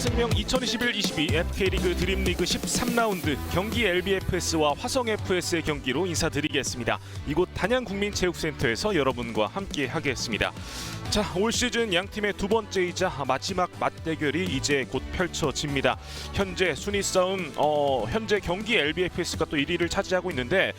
하나생명 2021-22 FK리그 드림리그 13라운드 경기 LBFS와 화성FS의 경기로 인사드리겠습니다. 이곳 단양국민체육센터에서 여러분과 함께 하겠습니다. 자, 올 시즌 양 팀의 두 번째이자 마지막 맞대결이 이제 곧 펼쳐집니다. 현재 순위 싸움, 현재 경기 LBFS가 또 1위를 차지하고 있는데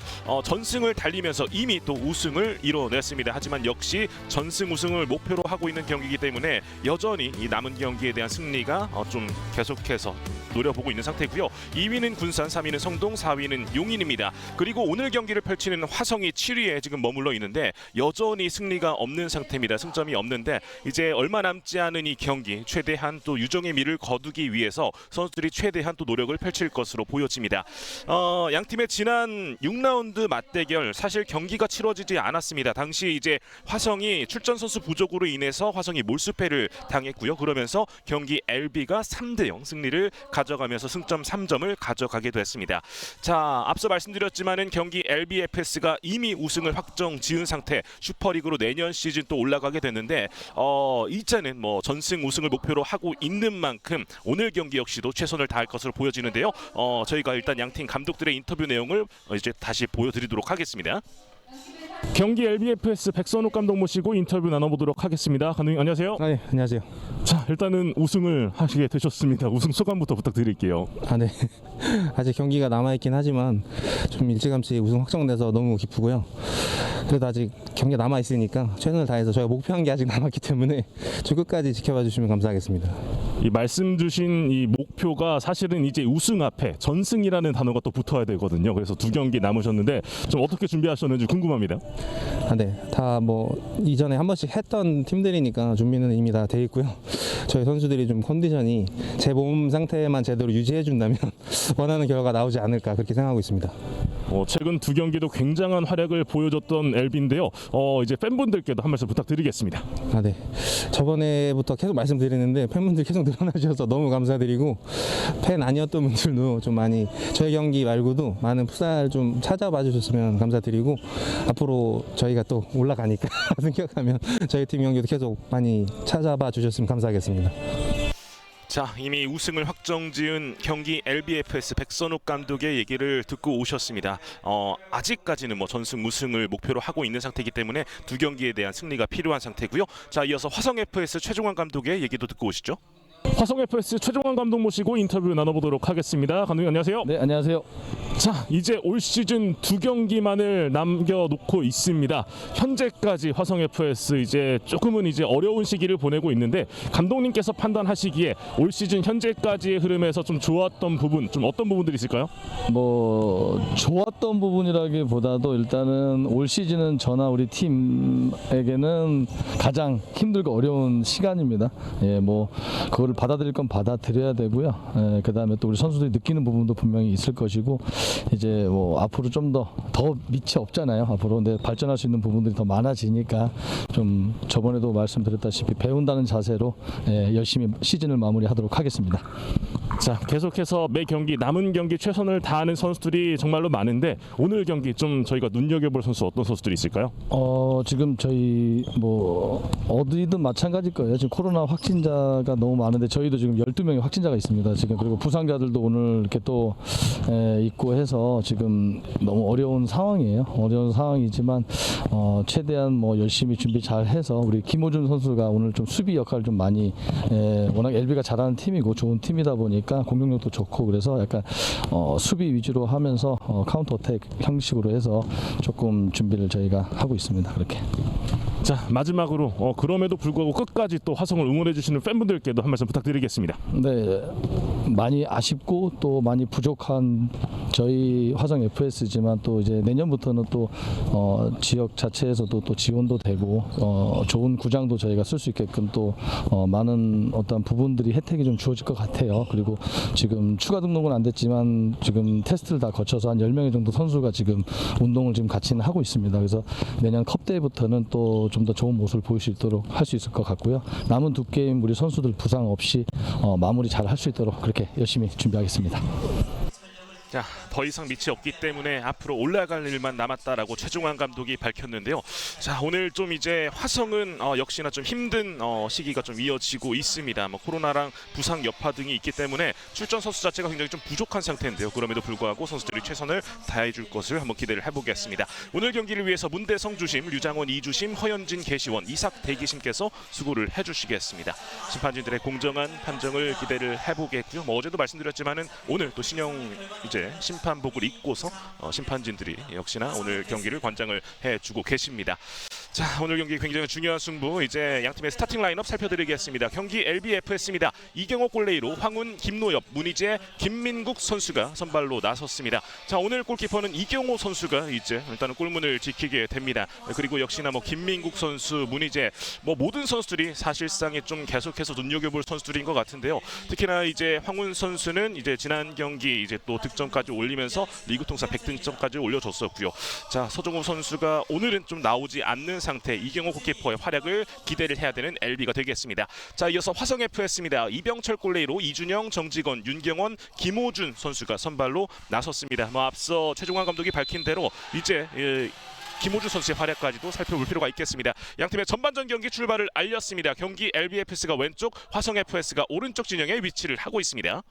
전승을 달리면서 이미 또 우승을 이뤄냈습니다. 하지만 역시 전승 우승을 목표로 하고 있는 경기이기 때문에 여전히 이 남은 경기에 대한 승리가 좀 계속해서 노려보고 있는 상태고요. 2위는 군산, 3위는 성동, 4위는 용인입니다. 그리고 오늘 경기를 펼치는 화성이 7위에 지금 머물러 있는데 여전히 승리가 없는 상태입니다. 승점이 없는데 이제 얼마 남지 않은 이 경기 최대한 또 유정의 미를 거두기 위해서 선수들이 최대한 또 노력을 펼칠 것으로 보여집니다. 양 팀의 지난 6라운드 맞대결 사실 경기가 치러지지 않았습니다. 당시 이제 화성이 출전 선수 부족으로 인해서 화성이 몰수패를 당했고요. 그러면서 경기 LB가 3대0 승리를 가져가면서 승점 3점을 가져가게 됐습니다. 자, 앞서 말씀드렸지만은 경기 LBFS가 이미 우승을 확정 지은 상태, 슈퍼리그로 내년 시즌 또 올라가게 됐는데 이제는 뭐 전승 우승을 목표로 하고 있는 만큼 오늘 경기 역시도 최선을 다할 것으로 보여지는데요. 저희가 일단 양팀 감독들의 인터뷰 내용을 이제 다시 보여드리도록 하겠습니다. 경기 LBFS 백선욱 감독 모시고 인터뷰 나눠보도록 하겠습니다. 감독님 안녕하세요. 네, 안녕하세요. 자, 일단은 우승을 하시게 되셨습니다. 우승 소감부터 부탁드릴게요. 네. 아직 경기가 남아있긴 하지만 좀 일찌감치 우승 확정돼서 너무 기쁘고요. 그래도 아직 경기가 남아있으니까 최선을 다해서 저희가 목표한 게 아직 남았기 때문에 좀 끝까지 지켜봐 주시면 감사하겠습니다. 이 말씀 주신 이 목표가 사실은 이제 우승 앞에 전승이라는 단어가 또 붙어야 되거든요. 그래서 두 경기 남으셨는데 좀 어떻게 준비하셨는지 궁금합니다. 네, 다 뭐 이전에 한 번씩 했던 팀들이니까 준비는 이미 다 돼 있고요. 저희 선수들이 좀 컨디션이 제 몸 상태만 제대로 유지해 준다면 원하는 결과가 나오지 않을까 그렇게 생각하고 있습니다. 최근 두 경기도 굉장한 활약을 보여줬던 LB인데요. 이제 팬분들께도 한 말씀 부탁드리겠습니다. 네. 저번에부터 계속 말씀드리는데 팬분들 계속 늘어나셔서 너무 감사드리고 팬 아니었던 분들도 좀 많이 저희 경기 말고도 많은 풋살 좀 찾아봐 주셨으면 감사드리고 앞으로 저희가 또 올라가니까 생각하면 저희 팀 경기도 계속 많이 찾아봐 주셨으면 감사하겠습니다. 자, 이미 우승을 확정지은 경기 LBFS 백선욱 감독의 얘기를 듣고 오셨습니다. 아직까지는 뭐 전승 우승을 목표로 하고 있는 상태이기 때문에 두 경기에 대한 승리가 필요한 상태고요. 자, 이어서 화성FS 최종환 감독의 얘기도 듣고 오시죠. 화성FS 최종환 감독 모시고 인터뷰 나눠보도록 하겠습니다. 감독님 안녕하세요. 네, 안녕하세요. 자, 이제 올 시즌 두 경기만을 남겨놓고 있습니다. 현재까지 화성FS 이제 조금은 이제 어려운 시기를 보내고 있는데 감독님께서 판단하시기에 올 시즌 현재까지의 흐름에서 좀 좋았던 부분, 좀 어떤 부분들이 있을까요? 뭐 좋았던 부분이라기보다도 일단은 올 시즌은 저나 우리 팀에게는 가장 힘들고 어려운 시간입니다. 예, 뭐 그거를 받아들일 건 받아들여야 되고요. 예, 그다음에 또 우리 선수들이 느끼는 부분도 분명히 있을 것이고 이제 뭐 앞으로 좀 더 밑이 없잖아요. 앞으로 근데 발전할 수 있는 부분들이 더 많아지니까 좀 저번에도 말씀드렸다시피 배운다는 자세로 열심히 시즌을 마무리하도록 하겠습니다. 자, 계속해서 매 경기 남은 경기 최선을 다하는 선수들이 정말로 많은데 오늘 경기 좀 저희가 눈여겨볼 선수 어떤 선수들이 있을까요? 지금 저희 뭐 어디든 마찬가지일 거예요. 지금 코로나 확진자가 너무 많은데 저희도 지금 12명의 확진자가 있습니다. 지금 그리고 부상자들도 오늘 이렇게 또 있고 해서 지금 너무 어려운 상황이에요. 어려운 상황이지만 최대한 뭐 열심히 준비 잘 해서 우리 김호준 선수가 오늘 좀 수비 역할을 좀 많이 워낙 LB가 잘하는 팀이고 좋은 팀이다 보니까 공격력도 좋고 그래서 약간 수비 위주로 하면서 카운터 어택 형식으로 해서 조금 준비를 저희가 하고 있습니다. 그렇게. 자, 마지막으로 그럼에도 불구하고 끝까지 또 화성을 응원해 주시는 팬분들께도 한 말씀 부탁드리겠습니다. 네, 많이 아쉽고 또 많이 부족한 저희 화성 FS지만 또 이제 내년부터는 또 지역 자체에서도 또 지원도 되고 좋은 구장도 저희가 쓸 수 있게끔 또 많은 어떤 부분들이 혜택이 좀 주어질 것 같아요. 그리고 지금 추가 등록은 안 됐지만 지금 테스트를 다 거쳐서 한 10명의 정도 선수가 지금 운동을 지금 같이 하고 있습니다. 그래서 내년 컵대회부터는 또 좀 더 좋은 모습을 보일 수 있도록 할 수 있을 것 같고요. 남은 두 게임 우리 선수들 부상 없이 마무리 잘 할 수 있도록 그렇게 열심히 준비하겠습니다. 자, 더 이상 밑이 없기 때문에 앞으로 올라갈 일만 남았다라고 최종환 감독이 밝혔는데요. 자, 오늘 좀 이제 화성은 역시나 좀 힘든 시기가 좀 이어지고 있습니다. 뭐 코로나랑 부상 여파 등이 있기 때문에 출전 선수 자체가 굉장히 좀 부족한 상태인데요. 그럼에도 불구하고 선수들이 최선을 다해줄 것을 한번 기대를 해보겠습니다. 오늘 경기를 위해서 문대성 주심, 류장원 2주심, 허현진 개시원, 이삭 대기심께서 수고를 해주시겠습니다. 심판진들의 공정한 판정을 기대를 해보겠고요. 뭐 어제도 말씀드렸지만은 오늘 또 신형 이제 심판복을 입고서 심판진들이 역시나 오늘 경기를 관장을 해주고 계십니다. 자, 오늘 경기 굉장히 중요한 승부, 이제 양팀의 스타팅 라인업 살펴드리겠습니다. 경기 LBFS입니다. 이경호 골레이로 황훈, 김노엽, 문희재, 김민국 선수가 선발로 나섰습니다. 자, 오늘 골키퍼는 이경호 선수가 이제 일단은 골문을 지키게 됩니다. 그리고 역시나 뭐 김민국 선수, 문희재, 뭐 모든 선수들이 사실상에 좀 계속해서 눈여겨볼 선수들인 것 같은데요. 특히나 이제 황훈 선수는 이제 지난 경기 이제 또 득점까지 올리면서 리그 통산 100득점까지 올려줬었고요. 자, 서정우 선수가 오늘은 좀 나오지 않는 상태, 이경호 골키퍼의 활약을 기대를 해야 되는 LB가 되겠습니다. 자, 이어서 화성 FS입니다. 이병철 골레이로 이준영, 정직원, 윤경원, 김호준 선수가 선발로 나섰습니다. 뭐 앞서 최종환 감독이 밝힌 대로 이제 김호준 선수의 활약까지도 살펴볼 필요가 있겠습니다. 양팀의 전반전 경기 출발을 알렸습니다. 경기 LBFS가 왼쪽, 화성 FS가 오른쪽 진영에 위치를 하고 있습니다.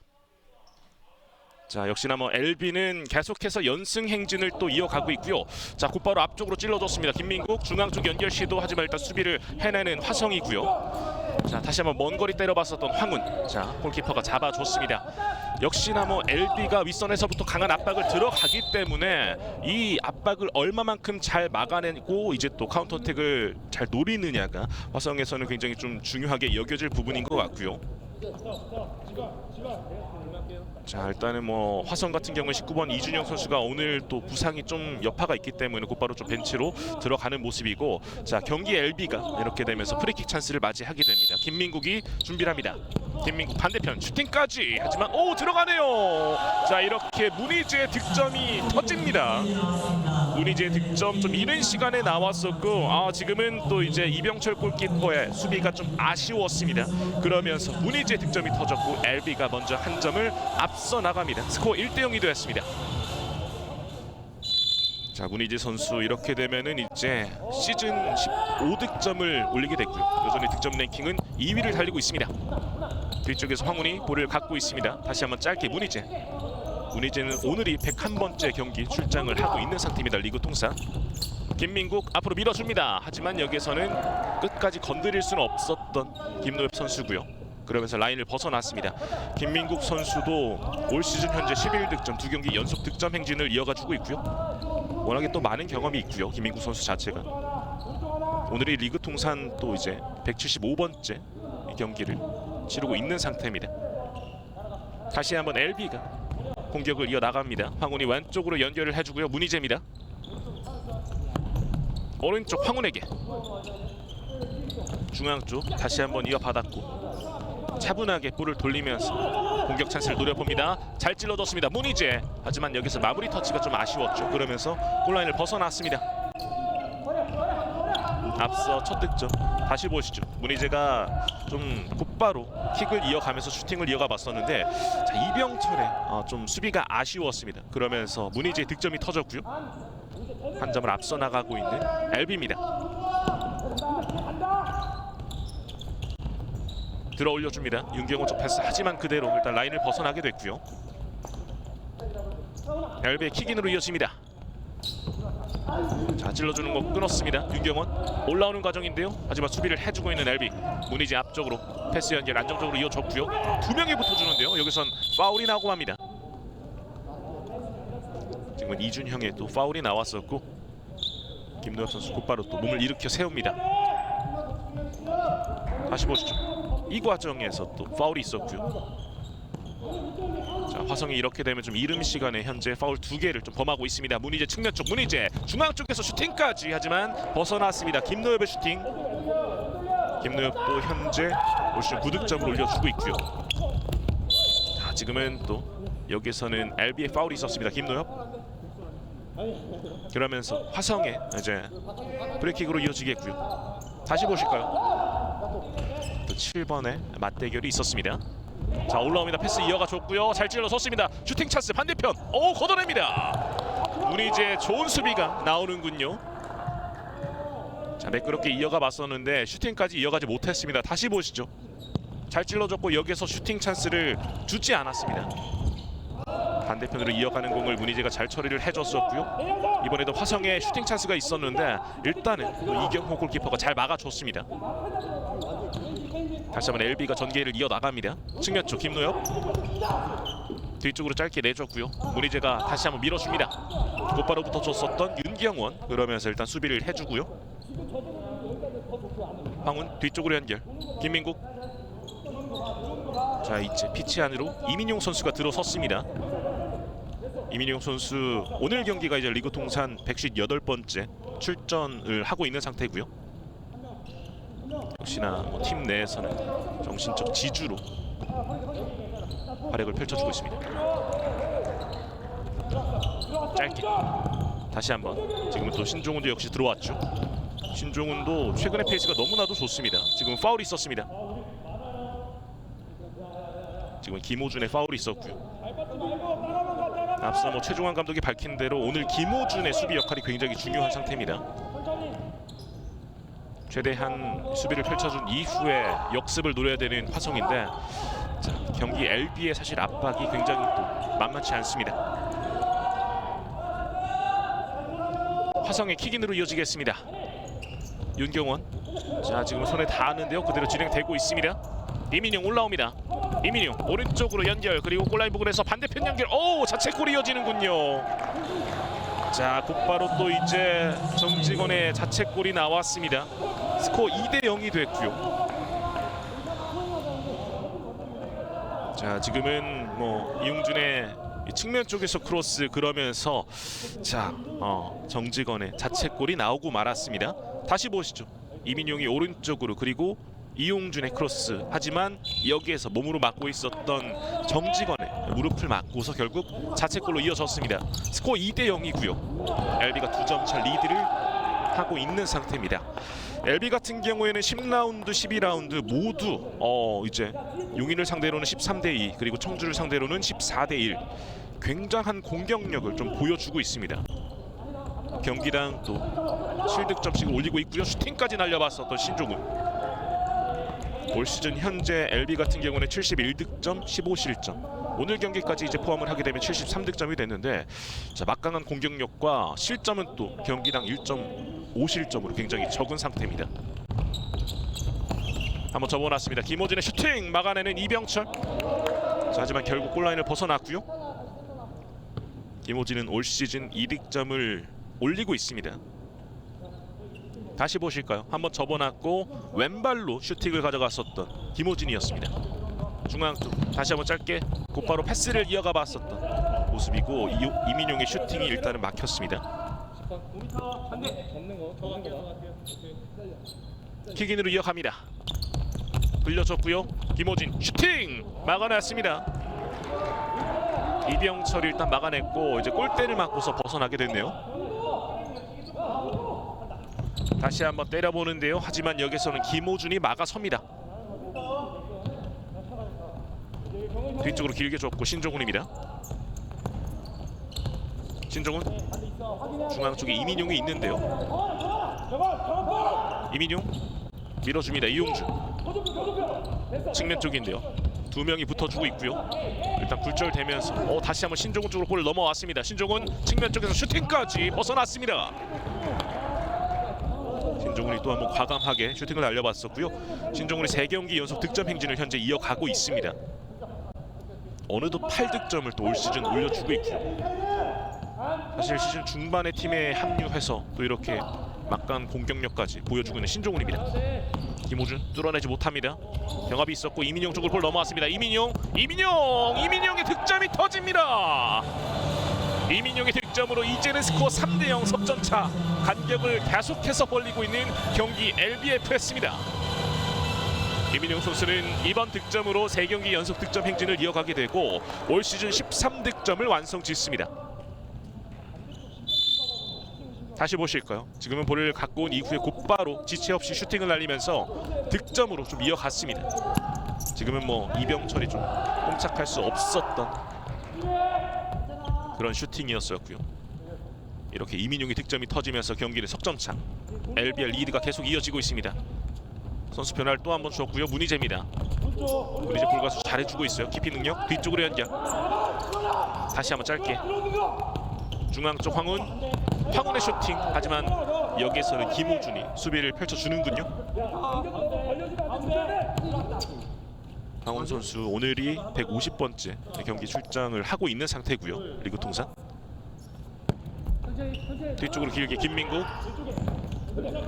자, 역시나 뭐 LB는 계속해서 연승 행진을 또 이어가고 있고요. 자, 곧바로 앞쪽으로 찔러줬습니다. 김민국 중앙 쪽 연결 시도, 하지만 일단 수비를 해내는 화성이고요. 자, 다시 한번 먼 거리 때려봤었던 황훈. 자, 골키퍼가 잡아줬습니다. 역시나 뭐 LB가 윗선에서부터 강한 압박을 들어가기 때문에 이 압박을 얼마만큼 잘 막아내고 이제 또 카운터어택을 잘 노리느냐가 화성에서는 굉장히 좀 중요하게 여겨질 부분인 것 같고요. 자, 일단은 뭐 화성 같은 경우는 19번 이준영 선수가 오늘 또 부상이 좀 여파가 있기 때문에 곧바로 좀 벤치로 들어가는 모습이고, 자, 경기 LB가 이렇게 되면서 프리킥 찬스를 맞이하게 됩니다. 김민국이 준비를 합니다. 김민국 반대편 슈팅까지, 하지만 오, 들어가네요. 자, 이렇게 문희재의 득점이 터집니다. 문희재의 득점 좀 이른 시간에 나왔었고, 지금은 또 이제 이병철 골키퍼의 수비가 좀 아쉬웠습니다. 그러면서 문희재의 득점이 터졌고 LB가 먼저 한 점을 앞서 나갑니다. 스코어 1대0이 되었습니다. 자, 문희재 선수 이렇게 되면은 이제 시즌 15득점을 올리게 됐고요. 여전히 득점 랭킹은 2위를 달리고 있습니다. 뒤쪽에서 황훈이 볼을 갖고 있습니다. 다시 한번 짧게 문희재. 문희재는 오늘이 101번째 경기 출장을 하고 있는 상태입니다. 리그 통산. 김민국 앞으로 밀어줍니다. 하지만 여기서는 끝까지 건드릴 수는 없었던 김노엽 선수고요. 그러면서 라인을 벗어났습니다. 김민국 선수도 올 시즌 현재 11득점, 2경기 연속 득점 행진을 이어가주고 있고요. 워낙에 또 많은 경험이 있고요. 김민국 선수 자체가 오늘이 리그 통산 또 이제 175번째 경기를 치르고 있는 상태입니다. 다시 한번 LB가 공격을 이어나갑니다. 황훈이 왼쪽으로 연결을 해주고요. 문희재입니다. 오른쪽 황훈에게, 중앙 쪽 다시 한번 이어받았고 차분하게 볼을 돌리면서 공격 찬스를 노려봅니다. 잘 찔러줬습니다. 문희재. 하지만 여기서 마무리 터치가 좀 아쉬웠죠. 그러면서 골라인을 벗어났습니다. 앞서 첫 득점 다시 보시죠. 문희재가 좀 곧바로 킥을 이어가면서 슈팅을 이어가 봤었는데, 자, 이병철의 좀 수비가 아쉬웠습니다. 그러면서 문희재의 득점이 터졌고요. 한 점을 앞서 나가고 있는 LB입니다. 들어 올려줍니다. 윤경호 쪽 패스, 하지만 그대로 일단 라인을 벗어나게 됐고요. LB의 킥인으로 이어집니다. 자, 찔러주는 거 끊었습니다. 윤경원 올라오는 과정인데요. 하지만 수비를 해주고 있는 LB. 문희재 앞쪽으로 패스 연결 안정적으로 이어졌고요. 두 명이 붙어주는데요. 여기선 파울이 나고 맙니다. 지금은 이준형의 또 파울이 나왔었고, 김노엽 선수 곧바로 또 몸을 일으켜 세웁니다. 다시 보시죠. 이 과정에서 또 파울이 있었고요. 자, 화성이 이렇게 되면 좀 이른 시간에 현재 파울 2개를 좀 범하고 있습니다. 문희재 측면 쪽, 문희재 중앙 쪽에서 슈팅까지, 하지만 벗어났습니다. 김노엽의 슈팅. 김노엽도 현재 올 시즌 9득점을 올려주고 있고요. 자, 지금은 또 여기서는 LB의 파울이 있었습니다. 김노엽. 그러면서 화성의 이제 브레이킥으로 이어지겠고요. 다시 보실까요? 또 7번의 맞대결이 있었습니다. 자 올라옵니다. 패스 이어가 줬고요. 잘 찔러 섰습니다. 슈팅 찬스 반대편. 오 걷어냅니다. 문희재 좋은 수비가 나오는군요. 자 매끄럽게 이어가 맞섰는데 슈팅까지 이어가지 못했습니다. 다시 보시죠. 잘 찔러줬고 여기서 슈팅 찬스를 주지 않았습니다. 반대편으로 이어가는 공을 문희재가 잘 처리를 해줬었고요. 이번에도 화성에 슈팅 찬스가 있었는데 일단은 또 이경호 골키퍼가 잘 막아줬습니다. 다시 한번 LB가 전개를 이어나갑니다. 측면 쪽 김노엽 뒤쪽으로 짧게 내줬고요. 문희재가 다시 한번 밀어줍니다. 곧바로 붙어줬었던 윤경원 그러면서 일단 수비를 해주고요. 황훈 뒤쪽으로 연결 김민국. 자 이제 피치 안으로 이민용 선수가 들어섰습니다. 이민용 선수 오늘 경기가 이제 리그 통산 158번째 출전을 하고 있는 상태고요. 역시나 팀 내에서는 정신적 지주로 활약을 펼쳐주고 있습니다. 짧게 다시 한번 지금은 또 신종훈도 역시 들어왔죠. 신종훈도 최근의 페이스가 너무나도 좋습니다. 지금 파울이 있었습니다. 지금 김호준의 파울이 있었고요. 앞서 최종환 감독이 밝힌 대로 오늘 김호준의 수비 역할이 굉장히 중요한 상태입니다. 최대한 수비를 펼쳐준 이후에 역습을 노려야 되는 화성인데 자, 경기 LB의 사실 압박이 굉장히 또 만만치 않습니다. 화성의 킥인으로 이어지겠습니다. 윤경원 자 지금 손에 닿았는데요. 그대로 진행되고 있습니다. 이민용 올라옵니다. 이민용 오른쪽으로 연결 그리고 골라인 부근에서 반대편 연결. 오 자책골이 이어지는군요. 자 곧바로 또 이제 정직원의 자책골이 나왔습니다. 스코어 2대0이 됐고요. 자 지금은 이용준의 측면 쪽에서 크로스 그러면서 자 정직원의 자책골이 나오고 말았습니다. 다시 보시죠. 이민용이 오른쪽으로 그리고 이용준의 크로스 하지만 여기에서 몸으로 막고 있었던 정직원의 무릎을 맞고서 결국 자책골로 이어졌습니다. 스코어 2대0이고요. LB가 2점 차 리드를 하고 있는 상태입니다. LB 같은 경우에는 10라운드, 12라운드 모두 이제 용인을 상대로는 13대2 그리고 청주를 상대로는 14대1 굉장한 공격력을 좀 보여주고 있습니다. 경기당 또 7득점씩을 올리고 있고요. 슈팅까지 날려봤었던 신종훈. 올 시즌 현재 LB 같은 경우는 71득점, 15실점. 오늘 경기까지 이제 포함을 하게 되면 73득점이 됐는데 자 막강한 공격력과 실점은 또 경기당 1.5실점으로 굉장히 적은 상태입니다. 한번 접어놨습니다. 김호진의 슈팅 막아내는 이병철. 자, 하지만 결국 골라인을 벗어났고요. 김호진은 올 시즌 2득점을 올리고 있습니다. 다시 보실까요? 한번 접어놨고 왼발로 슈팅을 가져갔었던 김호진이었습니다. 중앙 쪽 다시 한번 짧게 곧바로 패스를 이어가 봤었던 모습이고 이민용의 슈팅이 일단은 막혔습니다. 킥인으로 이어갑니다. 돌려줬고요. 김호진 슈팅 막아냈습니다. 이병철이 일단 막아냈고 이제 골대를 맞고서 벗어나게 됐네요. 다시 한번 때려보는데요. 하지만 여기서는 김호준이 막아섭니다. 뒤쪽으로 길게 줬고 신종훈입니다. 신종훈 중앙 쪽에 이민용이 있는데요. 이민용 밀어줍니다. 이용준 측면 쪽인데요. 두 명이 붙어주고 있고요. 일단 굴절되면서 다시 한번 신종훈 쪽으로 볼을 넘어왔습니다. 신종훈 측면 쪽에서 슈팅까지 벗어났습니다. 신종훈이 또 한번 과감하게 슈팅을 날려봤었고요. 신종훈이 3경기 연속 득점 행진을 현재 이어가고 있습니다. 어느덧 8득점을 또 올 시즌 올려주고 있고요. 사실 시즌 중반에 팀에 합류해서 또 이렇게 막강한 공격력까지 보여주고 있는 신종훈입니다. 김호준 뚫어내지 못합니다. 경합이 있었고 이민용 쪽으로 볼 넘어왔습니다. 이민용의 득점이 터집니다. 이민용의 득점으로 이제는 스코어 3대0 석점차 간격을 계속해서 벌리고 있는 경기 LBFS입니다. 이민용 선수는 이번 득점으로 3경기 연속 득점 행진을 이어가게 되고 올 시즌 13득점을 완성짓습니다. 다시 보실까요? 지금은 볼을 갖고 온 이후에 곧바로 지체 없이 슈팅을 날리면서 득점으로 좀 이어갔습니다. 지금은 뭐 이병철이 좀 꼼짝할 수 없었던 그런 슈팅이었었고요. 이렇게 이민용이 득점이 터지면서 경기는 석점차. LBL 리드가 계속 이어지고 있습니다. 선수 변화를 또 한 번 주었고요. 문희재입니다. 문희재 볼가수 잘해주고 있어요. 깊이 능력 뒤쪽으로 연결. 다시 한번 짧게 중앙 쪽 황훈의 슈팅. 하지만 여기에서는 김호준이 수비를 펼쳐주는군요. 황훈 선수 오늘이 150번째 경기 출장을 하고 있는 상태고요. 리그 통산. 뒤쪽으로 길게 김민국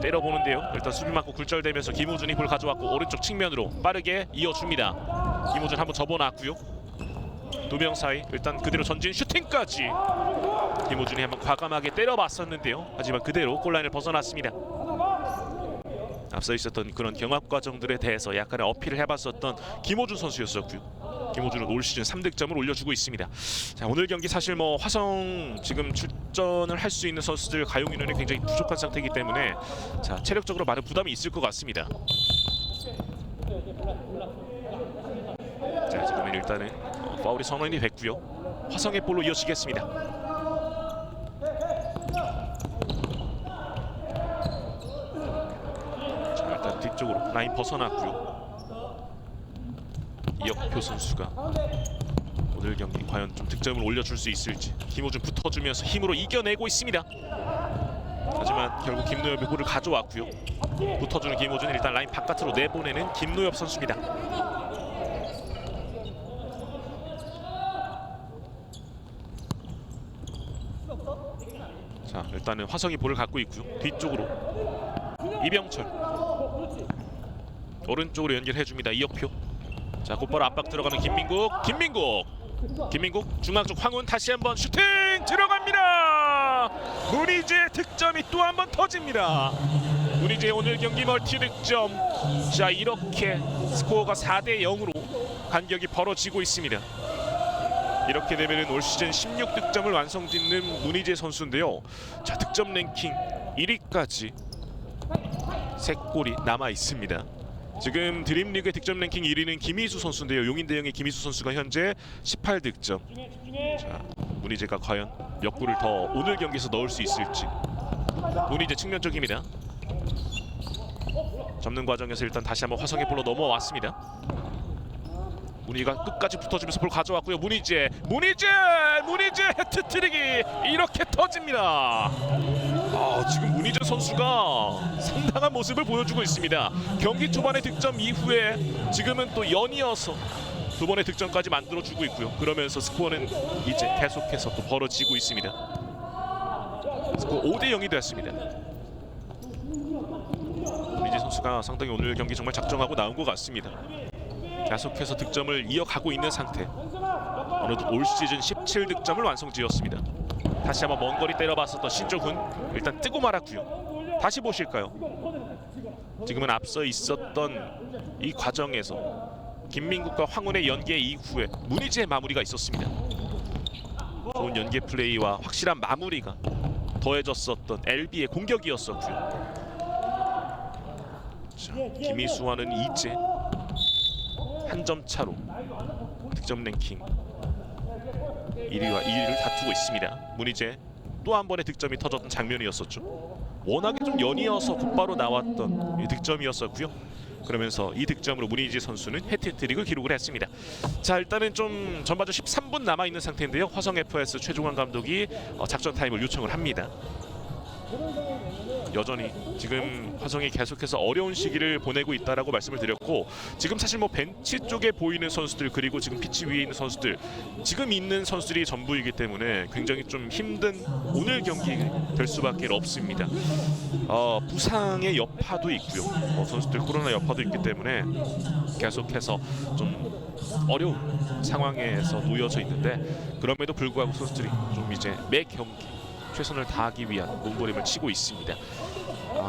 때려보는데요. 일단 수비 맞고 굴절되면서 김호준이 볼 가져왔고 오른쪽 측면으로 빠르게 이어줍니다. 김호준 한번 접어놨고요. 두 명 사이 일단 그대로 전진 슈팅까지. 김호준이 한번 과감하게 때려봤었는데요. 하지만 그대로 골라인을 벗어났습니다. 앞서 있었던 그런 경합 과정들에 대해서 약간의 어필을 해봤었던 김호준 선수였었고요. 김호준은 올 시즌 3득점을 올려주고 있습니다. 자, 오늘 경기 사실 뭐 화성 지금 출전을 할 수 있는 선수들 가용 인원이 굉장히 부족한 상태이기 때문에 자, 체력적으로 많은 부담이 있을 것 같습니다. 자, 지금은 일단은 파울이 선언이 됐고요. 화성의 볼로 이어지겠습니다. 자, 일단 뒤쪽으로 라인 벗어났고요. 이혁표 선수가 오늘 경기 과연 좀 득점을 올려줄 수 있을지. 김호준 붙어주면서 힘으로 이겨내고 있습니다. 하지만 결국 김노엽이 볼을 가져왔고요. 붙어주는 김호준 일단 라인 바깥으로 내보내는 김노엽 선수입니다. 자, 일단은 화성이 볼을 갖고 있고요. 뒤쪽으로 이병철 오른쪽으로 연결해줍니다. 이혁표. 자, 곧바로 압박 들어가는 김민국 중앙 쪽 황훈 다시 한번 슈팅 들어갑니다. 문희재 득점이 또 한 번 터집니다. 문희재 오늘 경기 멀티 득점. 자, 이렇게 스코어가 4대 0으로 간격이 벌어지고 있습니다. 이렇게 되면 올 시즌 16득점을 완성짓는 문희재 선수인데요. 자, 득점 랭킹 1위까지 3골이 남아 있습니다. 지금 드림리그의 득점 랭킹 1위는 김희수 선수인데요. 용인대형의 김희수 선수가 현재 18득점. 자, 문희재가 과연 몇 골을 더 오늘 경기에서 넣을 수 있을지. 문희재 측면 쪽입니다. 접는 과정에서 일단 다시 한번 화성의 볼로 넘어왔습니다. 문희가 끝까지 붙어주면서 볼 가져왔고요. 문희재 해트트릭이 이렇게 터집니다. 지금 문희재 선수가 상당한 모습을 보여주고 있습니다. 경기 초반의 득점 이후에 지금은 또 연이어서 두 번의 득점까지 만들어주고 있고요. 그러면서 스코어는 이제 계속해서 또 벌어지고 있습니다. 스코어 5대 0이 됐습니다. 문희재 선수가 상당히 오늘 경기 정말 작정하고 나온 것 같습니다. 계속해서 득점을 이어가고 있는 상태. 어느덧 올 시즌 17득점을 완성지었습니다. 다시 한번 먼 거리 때려봤었던 신조훈 일단 뜨고 말았고요. 다시 보실까요? 지금은 앞서 있었던 이 과정에서 김민국과 황훈의 연계 이후에 문희재의 마무리가 있었습니다. 좋은 연계 플레이와 확실한 마무리가 더해졌었던 LB의 공격이었었고요. 자, 김희수와는 이제 한 점 차로 득점 랭킹 1위와 2위를 다투고 있습니다. 문희재 또 한 번의 득점이 터졌던 장면이었었죠. 워낙에 좀 연이어서 곧바로 나왔던 이 득점이었었고요. 그러면서 이 득점으로 문희재 선수는 해트트릭을 기록을 했습니다. 자, 일단은 좀 전반전 13분 남아 있는 상태인데요. 화성 FS 최종환 감독이 작전 타임을 요청을 합니다. 여전히 지금 화성이 계속해서 어려운 시기를 보내고 있다라고 말씀을 드렸고, 지금 사실 뭐 벤치 쪽에 보이는 선수들 그리고 지금 피치 위에 있는 선수들, 지금 있는 선수들이 전부이기 때문에 굉장히 좀 힘든 오늘 경기 될 수밖에 없습니다. 부상의 여파도 있고요. 선수들 코로나 여파도 있기 때문에 계속해서 좀 어려운 상황에서 놓여져 있는데, 그럼에도 불구하고 선수들이 좀 이제 매 경기 최선을 다하기 위한 몸부림을 치고 있습니다.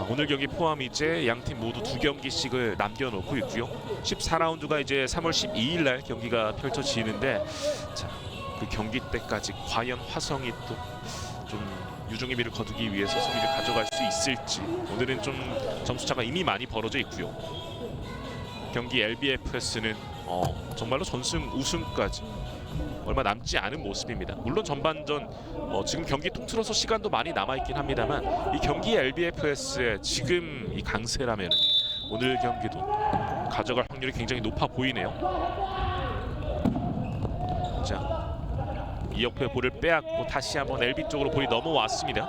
오늘 경기 포함 이제 양팀 모두 2경기씩을 남겨놓고 있고요. 14라운드가 이제 3월 12일 날 경기가 펼쳐지는데, 자, 그 경기 때까지 과연 화성이 또 좀 유종의미를 거두기 위해서 승리를 가져갈 수 있을지. 오늘은 좀 점수차가 이미 많이 벌어져 있고요. 경기 LBFS는 정말로 전승 우승까지 얼마 남지 않은 모습입니다. 물론 전반전 지금 경기 통틀어서 시간도 많이 남아있긴 합니다만 이 경기 LBFS의 지금 이 강세라면 오늘 경기도 가져갈 확률이 굉장히 높아 보이네요. 자, 이혁표의 볼을 빼앗고 다시 한번 LB 쪽으로 볼이 넘어왔습니다.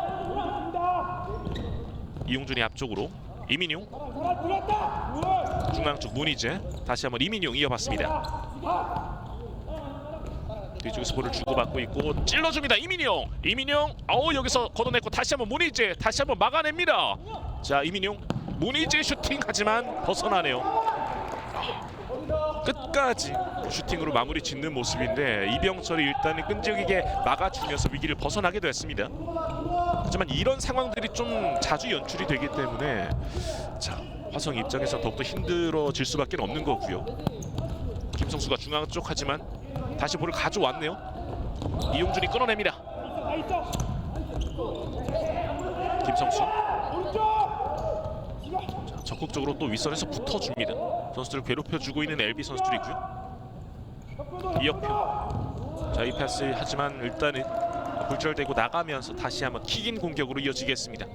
이용준이 앞쪽으로 이민용, 중앙 쪽 문희재, 다시 한번 이민용 이어봤습니다. 뒤쪽에서 볼을 주고받고 있고 찔러줍니다. 이민용, 여기서 걷어냈고 다시 한번 문희재, 다시 한번 막아냅니다. 자, 이민용, 문희재 슈팅 하지만 벗어나네요. 끝까지 슈팅으로 마무리 짓는 모습인데 이병철이 일단은 끈질기게 막아주면서 위기를 벗어나게 됐습니다. 하지만 이런 상황들이 좀 자주 연출이 되기 때문에 자, 화성 입장에서 더욱더 힘들어질 수밖에 없는 거고요. 김성수가 중앙 쪽 하지만 다시 볼을 가져왔네요. 이용준이 끊어냅니다. 김성수 자, 적극적으로 또 윗선에서 붙어줍니다. 선수들을 괴롭혀주고 있는 LB 선수들이고요. 이혁표 자, 이 패스 하지만 일단은 굴절되고 나가면서 다시 한번 킥인 공격으로 이어지겠습니다.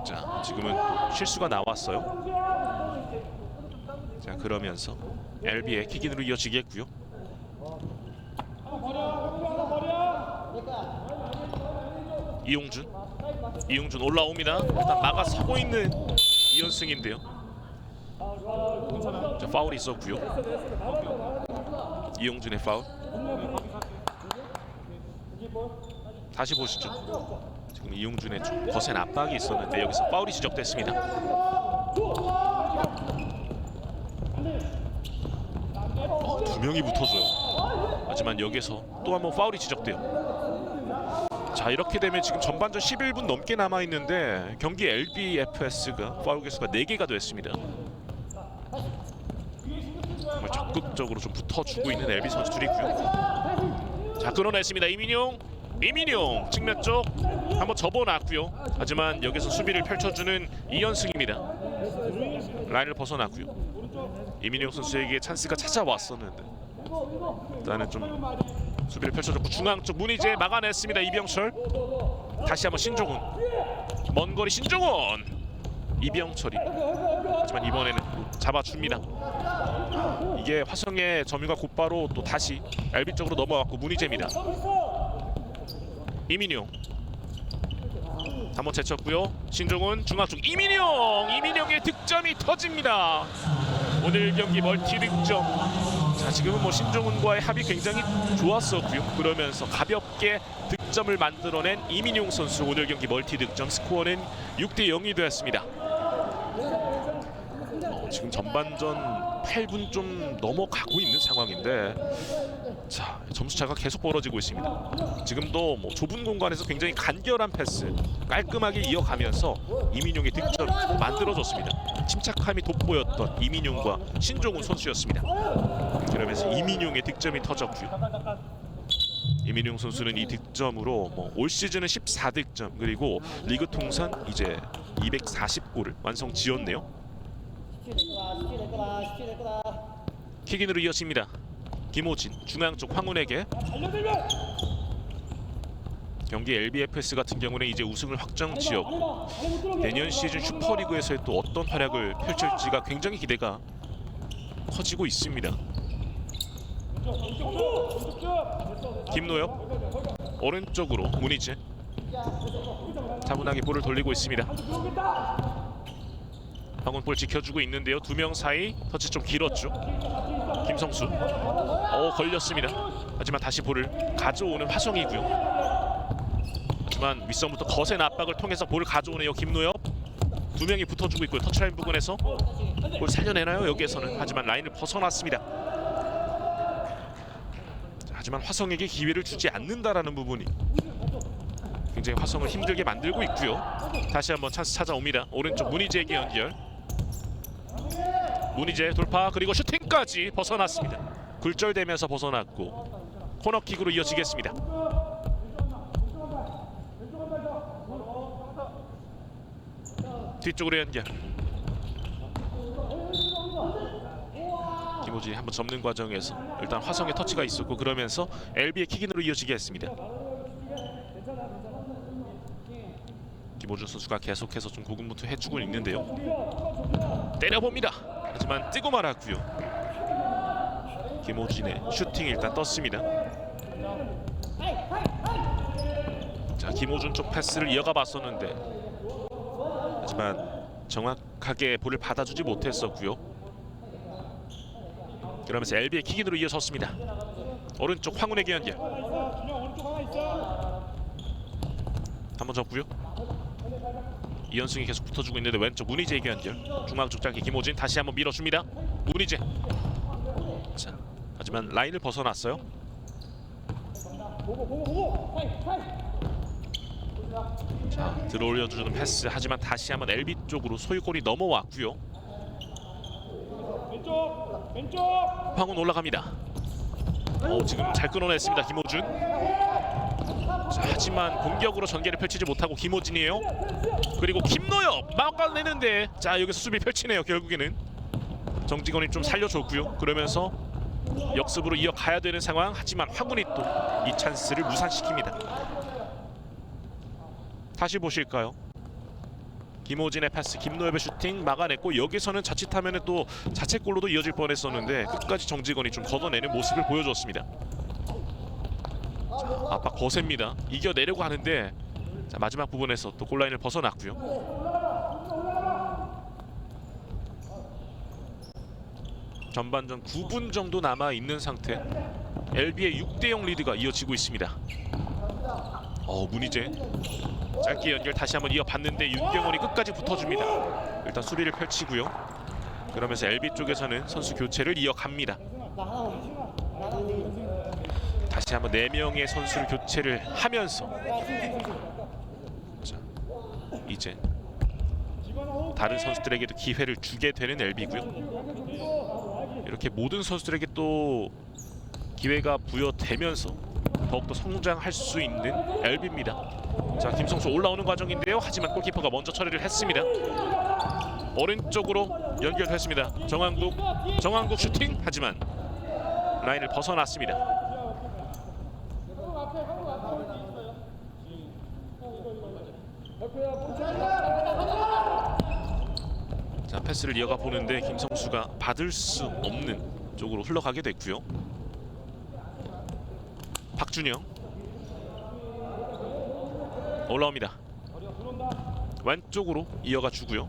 자, 지금은 또 실수가 나왔어요. 자, 그러면서 LB의 킥인으로 이어지겠고요. 이용준 올라옵니다. 일단 막아서고 있는 이현승인데요. 자, 파울이 있었고요. 이용준의 파울. 다시 보시죠. 지금 이용준의 좀 거센 압박이 있었는데 여기서 파울이 지적됐습니다. 두 명이 붙어줘요. 하지만 여기서 또 한 번 파울이 지적돼요. 자, 이렇게 되면 지금 전반전 11분 넘게 남아있는데 경기 LBFS가 파울 개수가 4개가 됐습니다. 정말 적극적으로 좀 붙어주고 있는 LB 선수들이고요. 자, 끊어냈습니다. 이민용 측면 쪽 한번 접어놨고요. 하지만 여기서 수비를 펼쳐주는 이현승입니다. 라인을 벗어났고요. 이민용 선수에게 찬스가 찾아왔었는데 일단은 좀 수비를 펼쳐줬고 중앙 쪽 문희재 막아냈습니다. 이병철 다시 한번 신종훈, 먼 거리 신종훈, 이병철이 하지만 이번에는 잡아줍니다. 이게 화성의 점유가 곧바로 또 다시 LB 쪽으로 넘어갔고 문희재입니다. 이민용 한번 제쳤고요. 신종훈 중앙 쪽 이민용의 득점이 터집니다. 오늘 경기 멀티 득점. 자, 지금은 뭐 신종훈과의 합이 굉장히 좋았었고요. 그러면서 가볍게 득점을 만들어낸 이민용 선수 오늘 경기 멀티 득점. 스코어는 6대0이 되었습니다. 지금 전반전 8분 좀 넘어가고 있는 상황인데 자, 점수차가 계속 벌어지고 있습니다. 지금도 뭐 좁은 공간에서 굉장히 간결한 패스 깔끔하게 이어가면서 이민용의 득점 만들어줬습니다. 침착함이 돋보였던 이민용과 신종훈 선수였습니다. 그러면서 이민용의 득점이 터졌고요. 이민용 선수는 이 득점으로 뭐 올 시즌은 14득점 그리고 리그 통산 이제 240골을 완성 지었네요. 킥인으로 이어집니다. 김호진 중앙 쪽 황훈에게. 경기 LBFS 같은 경우는 이제 우승을 확정 지었고 내년 시즌 슈퍼리그에서의 또 어떤 활약을 펼칠지가 굉장히 기대가 커지고 있습니다. 김노엽 오른쪽으로 문희재 차분하게 볼을 돌리고 있습니다. 황훈 볼 지켜주고 있는데요. 두 명 사이 터치 좀 길었죠. 김성수 걸렸습니다. 하지만 다시 볼을 가져오는 화성이고요. 하지만 윗선부터 거센 압박을 통해서 볼을 가져오네요. 김노엽 두 명이 붙어주고 있고요. 터치라인 부근에서 볼 살려내나요? 여기에서는 하지만 라인을 벗어났습니다. 하지만 화성에게 기회를 주지 않는다라는 부분이 굉장히 화성을 힘들게 만들고 있고요. 다시 한번 찬스 찾아옵니다. 오른쪽 문희재에게 연결. 문희재 돌파 그리고 슈팅까지 벗어났습니다. 굴절되면서 벗어났고 코너킥으로 이어지겠습니다. 뒤쪽으로 연결. 김호진이 한번 접는 과정에서 일단 화성의 터치가 있었고 그러면서 LB의 킥인으로 이어지게 했습니다. 김호준 선수가 계속해서 좀 고군분투 해주고 있는데요. 때려봅니다. 하지만 뜨고 말았고요. 김호진의 슈팅이 일단 떴습니다. 자, 김호준 쪽 패스를 이어가 봤었는데 하지만 정확하게 볼을 받아주지 못했었고요. 그러면서 LB의 킥인으로 이어섰습니다. 오른쪽 황운에게 연결. 한번 접고요. 이현승이 계속 붙어주고 있는데 왼쪽 문희재에게 연결. 중앙 쪽 짧게 김호진 다시 한번 밀어줍니다. 문희재. 자, 하지만 라인을 벗어났어요. 자, 들어올려주는 패스. 하지만 다시 한번 LB 쪽으로 소유골이 넘어왔고요. 황운 올라갑니다. 지금 잘 끊어냈습니다. 김호준. 자, 하지만 공격으로 전개를 펼치지 못하고 김호진이에요. 그리고 김노엽 막아내는데 자, 여기서 수비 펼치네요. 결국에는 정직원이 좀 살려줬고요. 그러면서 역습으로 이어가야 되는 상황. 하지만 황운이 또 이 찬스를 무산시킵니다. 다시 보실까요? 김호진의 패스, 김노엽의 슈팅 막아냈고 여기서는 자칫하면 또 자책골로도 이어질 뻔했었는데 끝까지 정직원이 좀 걷어내는 모습을 보여줬습니다. 자, 압박 거셉니다. 이겨내려고 하는데 자, 마지막 부분에서 또 골라인을 벗어났고요. 전반전 9분 정도 남아있는 상태. LB의 6대0 리드가 이어지고 있습니다. 문희재 짧게 연결 다시 한번 이어봤는데 윤경원이 끝까지 붙어줍니다. 일단 수비를 펼치고요. 그러면서 LB 쪽에서는 선수 교체를 이어갑니다. 다시 한번 4명의 선수를 교체를 하면서 자, 이제 다른 선수들에게도 기회를 주게 되는 LB고요. 이렇게 모든 선수들에게 또 기회가 부여되면서 더욱더 성장할 수 있는 LB입니다. 자, 김성수 올라오는 과정인데요. 하지만 골키퍼가 먼저 처리를 했습니다. 오른쪽으로 연결됐습니다. 정한국 슈팅. 하지만 라인을 벗어났습니다. 자, 패스를 이어가 보는데 김성수가 받을 수 없는 쪽으로 흘러가게 됐고요. 박준영 올라옵니다. 왼쪽으로 이어가 주고요.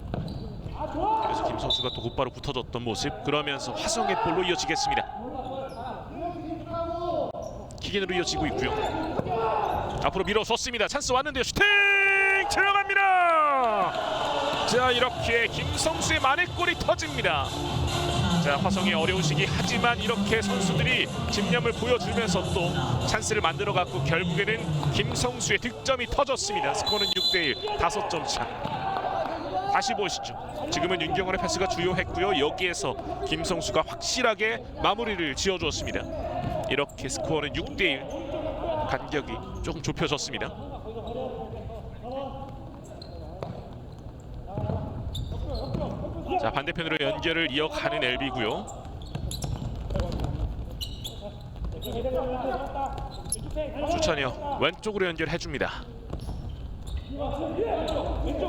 그래서 김성수가 또 곧바로 붙어줬던 모습. 그러면서 화성의 볼로 이어지겠습니다. 킥인으로 이어지고 있고요. 앞으로 밀어줬습니다. 찬스 왔는데요. 슈팅 들어갑니다. 자, 이렇게 김성수의 만회골이 터집니다. 자, 화성의 어려운 시기. 하지만 이렇게 선수들이 집념을 보여주면서 또 찬스를 만들어갔고 결국에는 김성수의 득점이 터졌습니다. 스코어는 6대1, 5점 차. 다시 보시죠. 지금은 윤경원의 패스가 주요했고요. 여기에서 김성수가 확실하게 마무리를 지어주었습니다. 이렇게 스코어는 6대1, 간격이 조금 좁혀졌습니다. 자, 반대편으로 연결을 이어가는 LB고요. 주찬혁 왼쪽으로 연결해줍니다.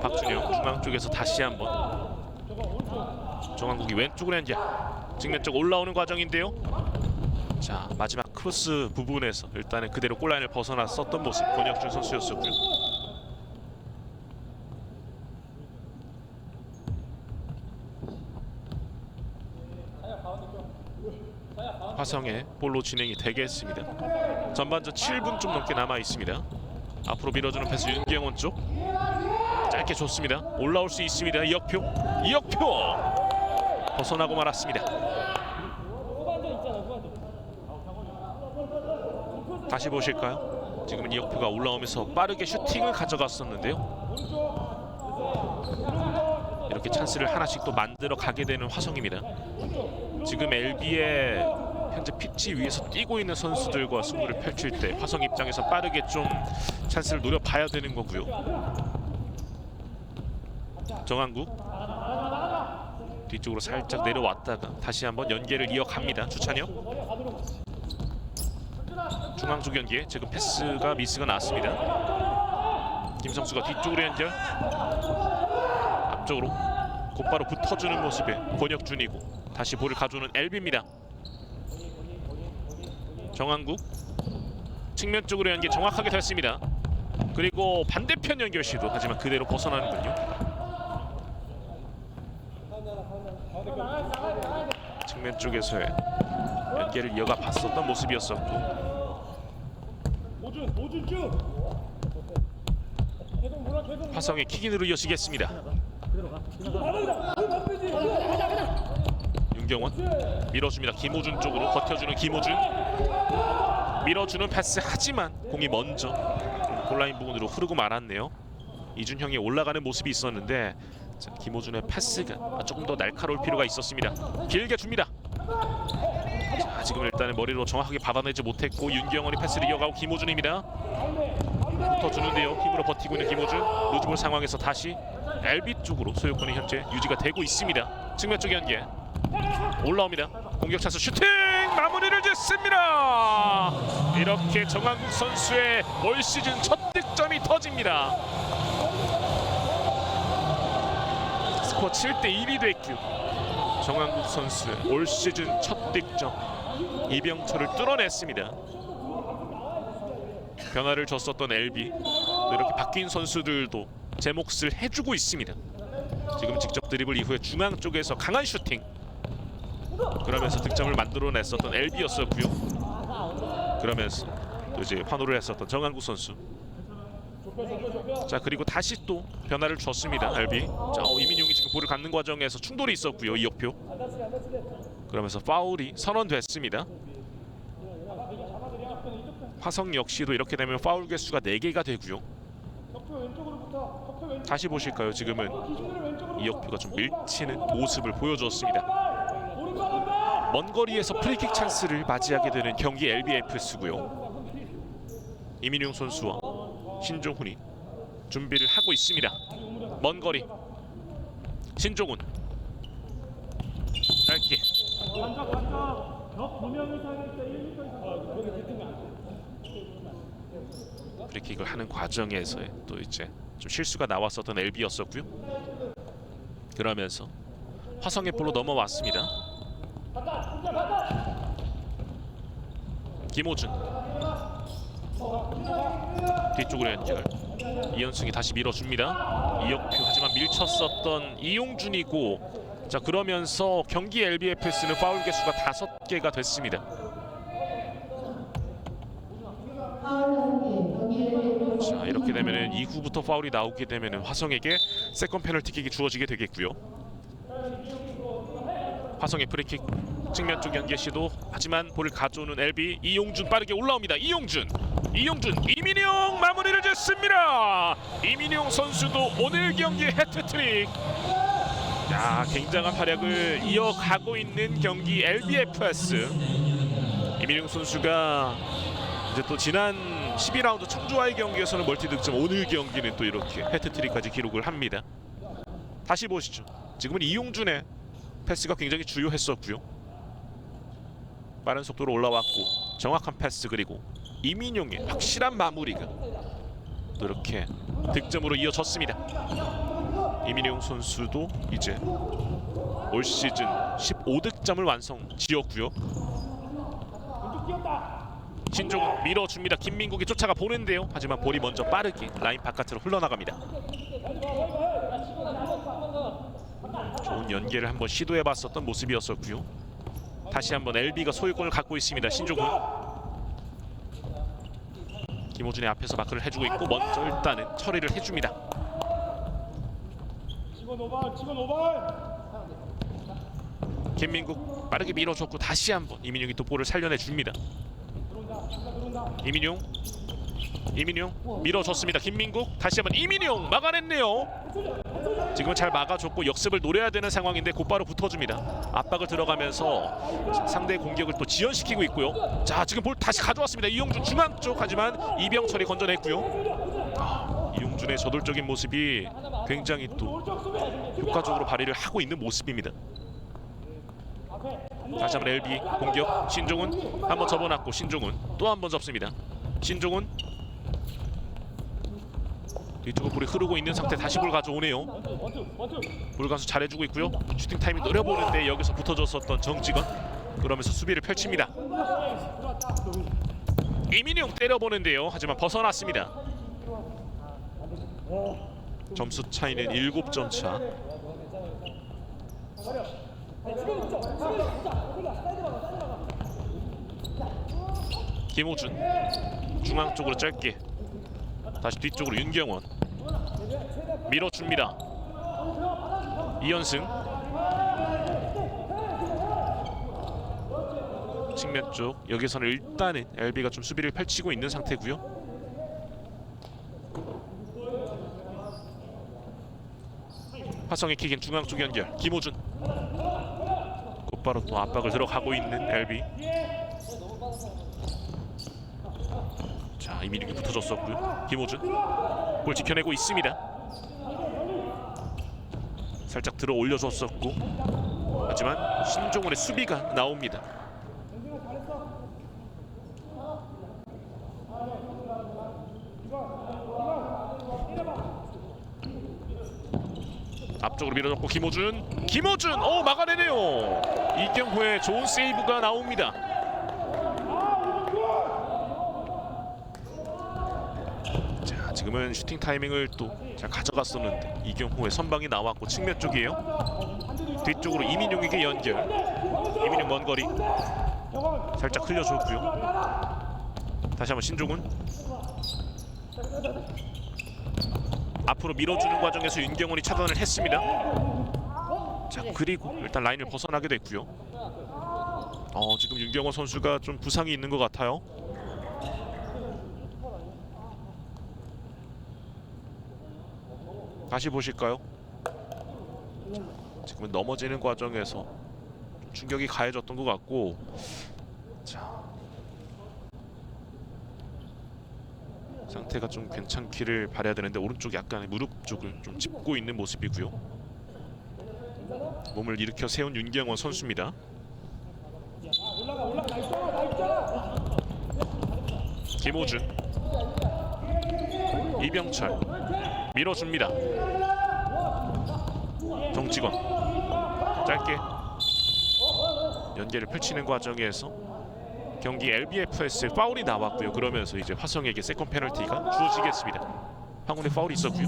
박준영 중앙 쪽에서 다시 한번 정한국이 왼쪽으로 연결. 측면 쪽 올라오는 과정인데요. 자, 마지막 크로스 부분에서 일단은 그대로 골라인을 벗어났었던 모습 권혁준 선수였었고요. 화성의 볼로 진행이 되겠습니다. 전반전 7분 좀 넘게 남아 있습니다. 앞으로 밀어주는 패스 윤경원 쪽 짧게 줬습니다. 올라올 수 있습니다. 이혁표 벗어나고 말았습니다. 다시 보실까요? 지금은 이혁표가 올라오면서 빠르게 슈팅을 가져갔었는데요. 이렇게 찬스를 하나씩 또 만들어 가게 되는 화성입니다. 지금 LB의 현재 피치 위에서 뛰고 있는 선수들과 승부를 펼칠 때 화성 입장에서 빠르게 좀 찬스를 노려봐야 되는 거고요. 정한국 뒤쪽으로 살짝 내려왔다가 다시 한번 연계를 이어갑니다. 주찬혁 중앙 쪽 연계. 지금 패스가 미스가 났습니다. 김성수가 뒤쪽으로 연결. 앞쪽으로 곧바로 붙어주는 모습의 권혁준이고 다시 볼을 가져오는 LB입니다. 정한국 측면 쪽으로 연계 정확하게 됐습니다. 그리고 반대편 연결 시도 하지만 그대로 벗어나는군요. 측면 쪽에서의 연계를 이어가 봤었던 모습이었었고 화성의 킥인으로 이어지겠습니다. 윤경원 밀어줍니다. 김호준 쪽으로 버텨주는 김호준 밀어주는 패스 하지만 공이 먼저 골라인 부근으로 흐르고 말았네요. 이준형이 올라가는 모습이 있었는데 자, 김호준의 패스가 조금 더 날카로울 필요가 있었습니다. 길게 줍니다. 자, 지금 일단은 머리로 정확하게 받아내지 못했고 윤경원이 패스를 이어가고 김호준입니다. 붙어주는데요. 힘으로 버티고 있는 김호준. 루즈볼 상황에서 다시 LB 쪽으로 소유권이 현재 유지가 되고 있습니다. 측면 쪽 연계 올라옵니다. 공격 찬스 슈팅 마무리를 짓습니다. 이렇게 정한국 선수의 올 시즌 첫 득점이 터집니다. 스코어 7대1이 됐고 정한국 선수의 올 시즌 첫 득점 이병철을 뚫어냈습니다. 변화를 줬었던 LB 이렇게 바뀐 선수들도 제 몫을 해주고 있습니다. 지금 직접 드리블 이후에 중앙 쪽에서 강한 슈팅 그러면서 득점을 만들어냈었던 LB였었고요. 그러면서 또 이제 환호를 했었던 정한국 선수. 자 그리고 다시 또 변화를 줬습니다. LB. 자 이민용이 지금 볼을 갖는 과정에서 충돌이 있었고요. 이혁표. 그러면서 파울이 선언됐습니다. 화성 역시도 이렇게 되면 파울 개수가 4개가 되고요. 다시 보실까요? 지금은 이혁표가 좀 밀치는 모습을 보여줬습니다. 먼 거리에서 프리킥 찬스를 맞이하게 되는 경기 LBFS고요. 이민용 선수와 신종훈이 준비를 하고 있습니다. 먼 거리 신종훈 짧게 프리킥을 하는 과정에서의 또 이제 좀 실수가 나왔었던 LB였었고요. 그러면서 화성의 볼로 넘어왔습니다. 김호준 뒤쪽으로 연결. 이현승이 다시 밀어줍니다. 이혁표 하지만 밀쳤었던 이용준이고 자 그러면서 경기 LBFS는 파울 개수가 5개가 됐습니다. 자 이렇게 되면은 이후부터 파울이 나오게 되면은 화성에게 세컨 페널티킥이 주어지게 되겠고요. 화성의 프리킥 측면 쪽 연계 시도 하지만 볼을 가져오는 LB 이용준 빠르게 올라옵니다. 이용준 이민용 마무리를 짓습니다. 이민용 선수도 오늘 경기 해트트릭. 야 굉장한 활약을 이어가고 있는 경기 LBFS. 이민용 선수가 이제 또 지난 12라운드 청주와의 경기에서는 멀티 득점, 오늘 경기는 또 이렇게 해트트릭까지 기록을 합니다. 다시 보시죠. 지금은 이용준의 패스가 굉장히 주요했었고요. 빠른 속도로 올라왔고 정확한 패스 그리고 이민용의 확실한 마무리가 또 이렇게 득점으로 이어졌습니다. 이민용 선수도 이제 올 시즌 15득점을 완성 지었고요. 신종훈 밀어줍니다. 김민국이 쫓아가 보는데요. 하지만 볼이 먼저 빠르게 라인 바깥으로 흘러나갑니다. 좋은 연계를 한번 시도해봤었던 모습이었었고요. 다시 한번 LB가 소유권을 갖고 있습니다. 신종훈. 김호준의 앞에서 마크를 해주고 있고 먼저 일단은 처리를 해줍니다. 김민국 빠르게 밀어줬고 다시 한번 이민용이 또 볼을 살려내줍니다. 이민용 밀어줬습니다. 김민국 다시 한번 이민용 막아냈네요. 지금은 잘 막아줬고 역습을 노려야 되는 상황인데 곧바로 붙어줍니다. 압박을 들어가면서 상대의 공격을 또 지연시키고 있고요. 자 지금 볼 다시 가져왔습니다. 이용준 중앙 쪽 하지만 이병철이 건져냈고요. 이용준의 저돌적인 모습이 굉장히 또 효과적으로 발휘를 하고 있는 모습입니다. 다시 한번 LB 공격. 신종훈 한번 접어놨고 신종훈 또 한번 접습니다. 신종훈 뒤쪽으로 볼이 흐르고 있는 상태. 다시 볼 가져오네요. 볼 가서 잘해주고 있고요. 슈팅 타이밍 노려보는데 여기서 붙어줬었던 정직원. 그러면서 수비를 펼칩니다. 이민용 때려보는데요. 하지만 벗어났습니다. 점수 차이는 7점 차. 김호준 중앙 쪽으로 짧게 다시 뒤쪽으로 윤경원 밀어줍니다. 이현승 측면 쪽. 여기서는 일단은 LB가 좀 수비를 펼치고 있는 상태고요. 화성의 킥인 중앙 쪽 연결. 김호준 곧바로 또 압박을 들어가고 있는 LB. 자, 이민욱이 붙어줬었고요. 김호준 볼 지켜내고 있습니다. 살짝 들어 올려줬었고 하지만 신종훈의 수비가 나옵니다. 앞쪽으로 밀어줬고 김호준 오 막아내네요. 이경호의 좋은 세이브가 나옵니다. 자, 지금은 슈팅 타이밍을 또 잘 가져갔었는데 이경호의 선방이 나왔고 측면 쪽이에요. 뒤쪽으로 이민용에게 연결. 이민용 먼 거리 살짝 흘려줬고요. 다시 한번 신종훈 앞으로 밀어주는 과정에서 윤경원이 차단을 했습니다. 자, 그리고 일단 라인을 벗어나게 됐고요. 지금 윤경원 선수가 좀 부상이 있는 것 같아요. 다시 보실까요? 지금은 넘어지는 과정에서 좀 충격이 가해졌던 것 같고, 자, 상태가 좀 괜찮기를 바라야 되는데 오른쪽 약간의 무릎 쪽을 좀 짚고 있는 모습이고요. 몸을 일으켜 세운 윤경원 선수입니다. 김호준, 이병철 밀어줍니다. 정직원 짧게 연계를 펼치는 과정에서 경기 LBFS 파울이 나왔고요. 그러면서 이제 화성에게 세컨 페널티가 주어지겠습니다. 황훈의 파울이 있었고요.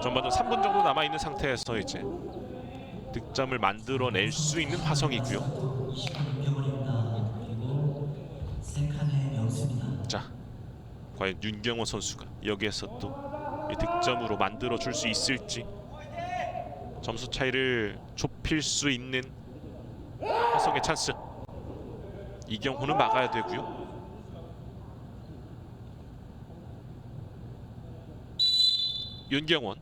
전반전 3분 정도 남아 있는 상태에서 이제 득점을 만들어낼 수 있는 화성이고요. 자, 과연 윤경호 선수가 여기에서 또 이 득점으로 만들어 줄 수 있을지. 점수 차이를 좁힐 수 있는 화성의 찬스. 이경호는 막아야 되고요. 윤경원,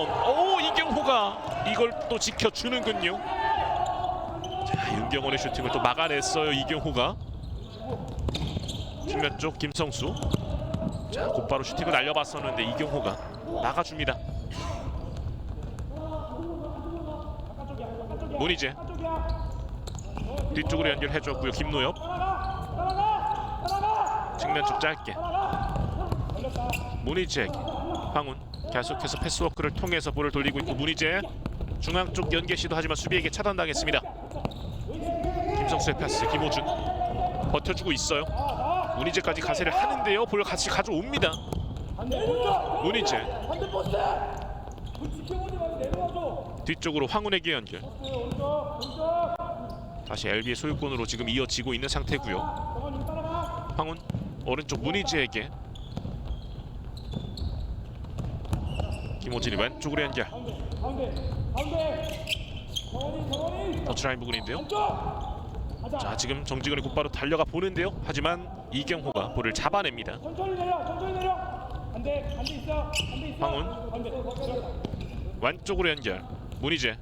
오, 이경호가 이걸 또 지켜주는군요. 자, 윤경원의 슈팅을 또 막아냈어요. 이경호가 측면 쪽 김성수. 자, 곧바로 슈팅을 날려봤었는데 이경호가 막아줍니다. 문희재 뒤쪽으로 연결해줬고요. 김노엽 측면 쪽 짧게 문희재에게 황훈 계속해서 패스워크를 통해서 볼을 돌리고 있고, 문희재 중앙 쪽 연계 시도하지만 수비에게 차단당했습니다. 김성수의 패스. 김호준 버텨주고 있어요. 문희재까지 가세를 하는데요. 볼 같이 가져옵니다. 문희재 뒤쪽으로 황훈에게 연결. 다시 LB의 소유권으로 지금 이어지고 있는 상태고요. 황훈 오른쪽 문희재에게, 김호진이 왼쪽으로 연결. 터치라인 부근인데요. 자, 지금 정직원이 곧바로 달려가 보는데요. 하지만 이경호가 볼을 잡아냅니다. 황훈 왼쪽으로 연결. 문희재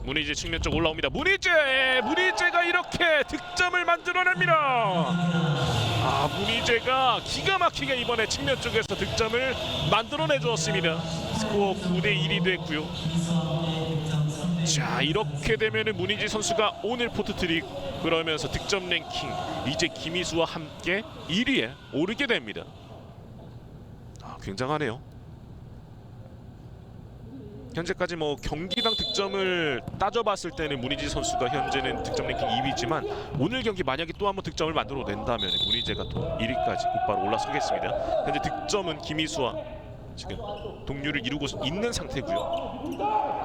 문희재 측면 쪽 올라옵니다. 문희재가 이렇게 득점을 만들어냅니다. 문희재가 기가 막히게 이번에 측면 쪽에서 득점을 만들어내 주었습니다. 스코어 9대1이 됐고요. 자, 이렇게 되면은 문희재 선수가 오늘 포트트릭, 그러면서 득점 랭킹 이제 김희수와 함께 1위에 오르게 됩니다. 굉장하네요. 현재까지 뭐 경기당 득점을 따져봤을 때는 문희재 선수가 현재는 득점 랭킹 2위지만 오늘 경기 만약에 또 한번 득점을 만들어낸다면 문희재가 또 1위까지 곧바로 올라서겠습니다. 현재 득점은 김희수와 지금 동률을 이루고 있는 상태고요.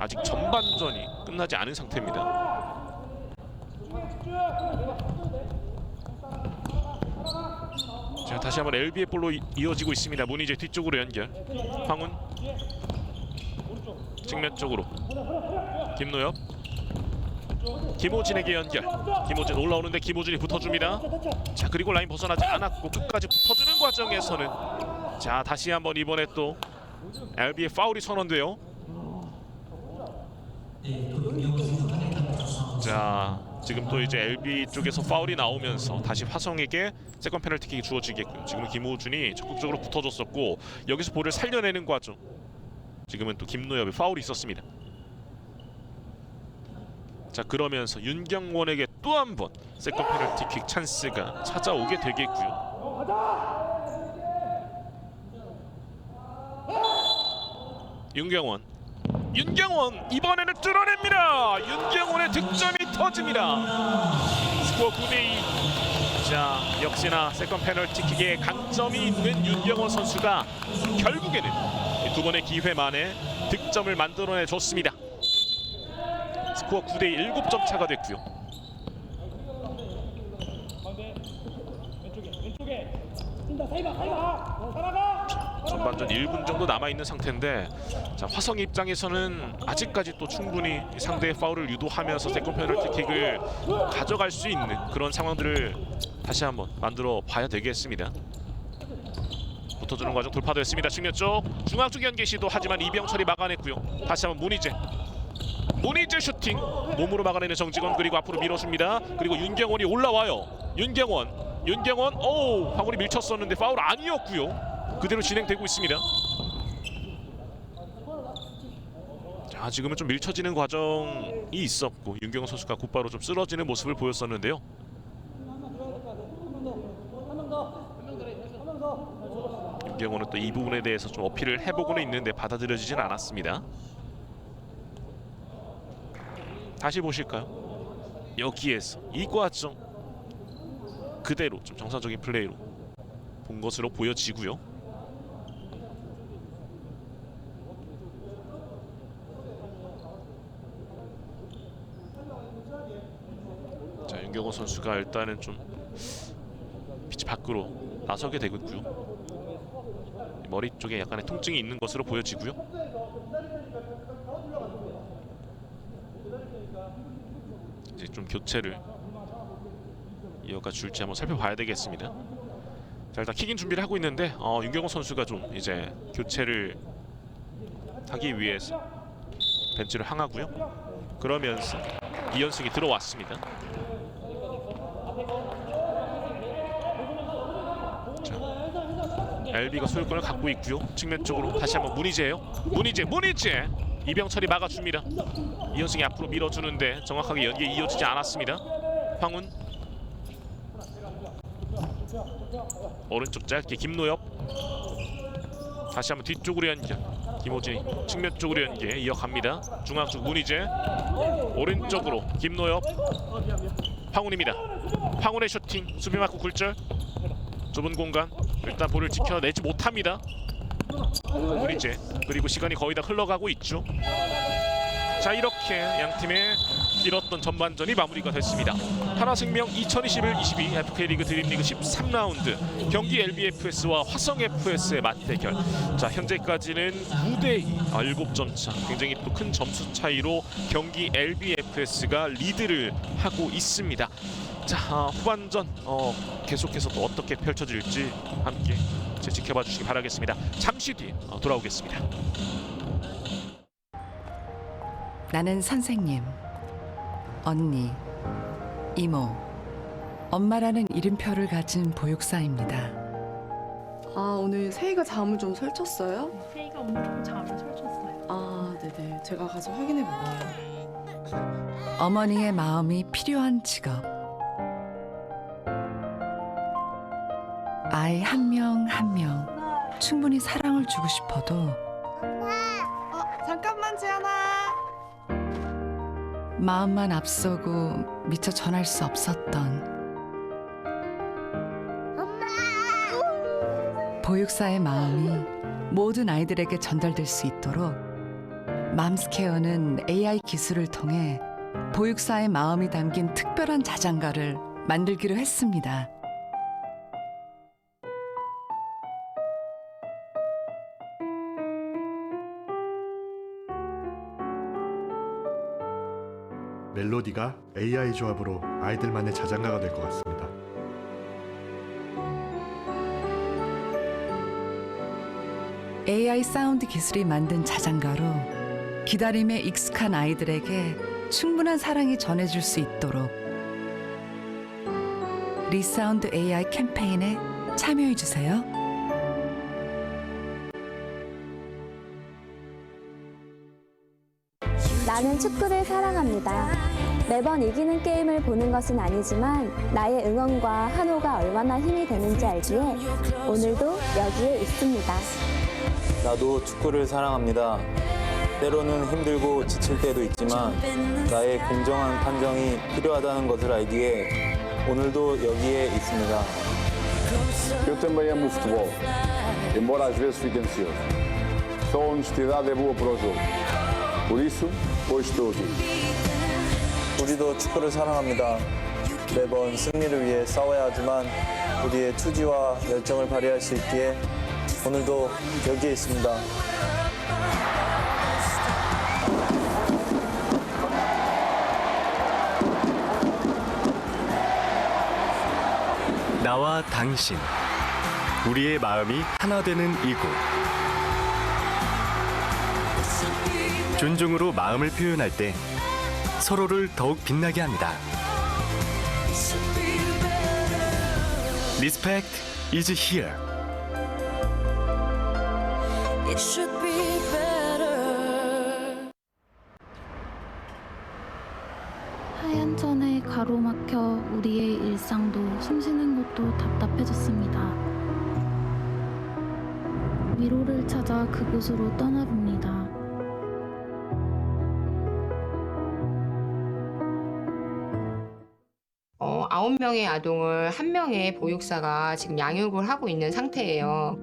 아직 전반전이 끝나지 않은 상태입니다. 자, 다시 한번 LB의 볼로 이어지고 있습니다. 문희재 뒤쪽으로 연결. 황훈 측면 쪽으로 김노엽, 김호진에게 연결. 김호진 올라오는데 김호진이 붙어줍니다. 자, 그리고 라인 벗어나지 않았고 끝까지 붙어주는 과정에서는 자, 다시 한번 이번에 또 LB의 파울이 선언돼요. 자, 지금 또 이제 LB 쪽에서 파울이 나오면서 다시 화성에게 세컨 페널티킥이 주어지겠고요. 지금은 김호준이 적극적으로 붙어줬었고 여기서 볼을 살려내는 과정. 지금은 또 김노엽의 파울이 있었습니다. 자, 그러면서 윤경원에게 또 한 번 세컨 페널티킥 찬스가 찾아오게 되겠고요. 윤경원 이번에는 뚫어냅니다. 윤경원의 득점이 터집니다. 스코어 9대2. 자, 역시나 세컨 페널티킥에 강점이 있는 윤경원 선수가 결국에는 두 번의 기회 만에 득점을 만들어내 줬습니다. 스코어 9대2, 7점 차가 됐고요. 전반전 1분 정도 남아있는 상태인데 자, 화성 입장에서는 아직까지 또 충분히 상대의 파울을 유도하면서 세컨 페널티킥을 가져갈 수 있는 그런 상황들을 다시 한번 만들어 봐야 되겠습니다. 붙어주는 과정 돌파됐습니다. 측면 쪽 중앙 쪽 연계 시도 하지만 이병철이 막아냈고요. 다시 한번 문희재 슈팅 몸으로 막아내는 정직원, 그리고 앞으로 밀어줍니다. 그리고 윤경원이 올라와요. 윤경원 황훈이 밀쳤었는데 파울 아니었고요. 그대로 진행되고 있습니다. 자, 지금은 좀 밀쳐지는 과정이 있었고 윤경원 선수가 곧바로 좀 쓰러지는 모습을 보였었는데요. 윤경원은 또 이 부분에 대해서 좀 어필을 해보고는 있는데 받아들여지진 않았습니다. 다시 보실까요? 여기에서 이 과정 그대로 좀 정상적인 플레이로 본 것으로 보여지고요. 자, 윤경원 선수가 일단은 좀 피치 밖으로 나서게 되겠고요. 머리 쪽에 약간의 통증이 있는 것으로 보여지고요. 이제 좀 교체를 이어가 줄지 한번 살펴봐야 되겠습니다. 자, 일단 킥인 준비를 하고 있는데 윤경원 선수가 좀 이제 교체를 하기 위해서 벤치를 향하고요. 그러면서 이현승이 들어왔습니다. 자, LB가 소유권을 갖고 있고요. 측면 쪽으로 다시 한번 문희재예요. 문희재 이병철이 막아줍니다. 이현승이 앞으로 밀어주는데 정확하게 연기에 이어지지 않았습니다. 황훈 오른쪽 짧게 김노엽 다시 한번 뒤쪽으로 연결. 김호진이 측면 쪽으로 연계 이어갑니다. 중앙 쪽 문희재 오른쪽으로 김노엽 황훈입니다. 황훈의 슈팅 수비 맞고 굴절 좁은 공간 일단 볼을 지켜내지 못합니다. 문희재 그리고 시간이 거의 다 흘러가고 있죠. 자, 이렇게 양팀의 길었던 전반전이 마무리가 됐습니다. 하나생명 2021-22 FK리그 드림리그 13라운드 경기 LBFS와 화성FS의 맞대결. 자, 현재까지는 9대2 7점 차, 굉장히 또 큰 점수 차이로 경기 LBFS가 리드를 하고 있습니다. 자, 후반전 계속해서 또 어떻게 펼쳐질지 함께 지켜봐 주시기 바라겠습니다. 잠시 뒤에 돌아오겠습니다. 나는 선생님, 언니, 이모, 엄마라는 이름표를 가진 보육사입니다. 아, 오늘 세희가 잠을 좀 설쳤어요? 세이가 엄청 잠을 설쳤어요. 아, 네네. 제가 가서 확인해 볼게요. 어머니의 마음이 필요한 직업. 아이 한 명 한 명 충분히 사랑을 주고 싶어도 잠깐만, 지안아. 마음만 앞서고 미처 전할 수 없었던 보육사의 마음이 모든 아이들에게 전달될 수 있도록 맘스케어는 AI 기술을 통해 보육사의 마음이 담긴 특별한 자장가를 만들기로 했습니다. 멜로디가 AI 조합으로 아이들만의 자장가가 될 것 같습니다. AI 사운드 기술이 만든 자장가로 기다림에 익숙한 아이들에게 충분한 사랑이 전해질 수 있도록 리사운드 AI 캠페인에 참여해 주세요. 나는 축구를 사랑합니다. 매번 이기는 게임을 보는 것은 아니지만 나의 응원과 환호가 얼마나 힘이 되는지 알기에 오늘도 여기에 있습니다. 나도 축구를 사랑합니다. 때로는 힘들고 지칠 때도 있지만 나의 공정한 판정이 필요하다는 것을 알기에 오늘도 여기에 있습니다. Eu também amo o futebol, embora às vezes fique ansioso. Só a honestidade é boa para o jogo. Por isso, hoje estou aqui. 우리도 축구를 사랑합니다. 매번 승리를 위해 싸워야 하지만 우리의 투지와 열정을 발휘할 수 있기에 오늘도 여기에 있습니다. 나와 당신, 우리의 마음이 하나 되는 이곳. 존중으로 마음을 표현할 때 서로를 더욱 빛나게 합니다. Respect is here. 하얀 천에 가로막혀 우리의 일상도 숨쉬는 것도 답답해졌습니다. 위로를 찾아 그곳으로 떠나봅니다. 아홉 명의 아동을 한 명의 보육사가 지금 양육을 하고 있는 상태예요.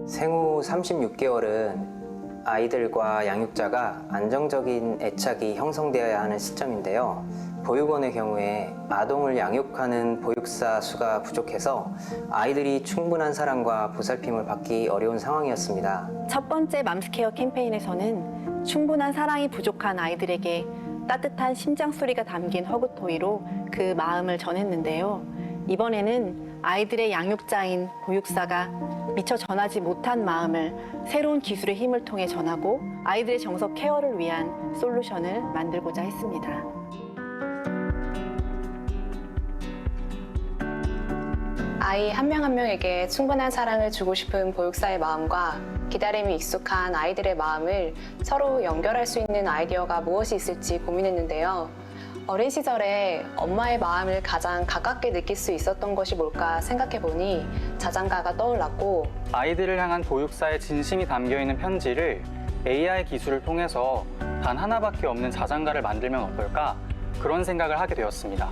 생후 36개월은 아이들과 양육자가 안정적인 애착이 형성되어야 하는 시점인데요. 보육원의 경우에 아동을 양육하는 보육사 수가 부족해서 아이들이 충분한 사랑과 보살핌을 받기 어려운 상황이었습니다. 첫 번째 맘스케어 캠페인에서는 충분한 사랑이 부족한 아이들에게 따뜻한 심장 소리가 담긴 허그토이로 그 마음을 전했는데요. 이번에는 아이들의 양육자인 보육사가 미처 전하지 못한 마음을 새로운 기술의 힘을 통해 전하고 아이들의 정서 케어를 위한 솔루션을 만들고자 했습니다. 아이 한 명 한 명에게 충분한 사랑을 주고 싶은 보육사의 마음과 기다림이 익숙한 아이들의 마음을 서로 연결할 수 있는 아이디어가 무엇이 있을지 고민했는데요. 어린 시절에 엄마의 마음을 가장 가깝게 느낄 수 있었던 것이 뭘까 생각해보니 자장가가 떠올랐고, 아이들을 향한 보육사의 진심이 담겨있는 편지를 AI 기술을 통해서 단 하나밖에 없는 자장가를 만들면 어떨까, 그런 생각을 하게 되었습니다.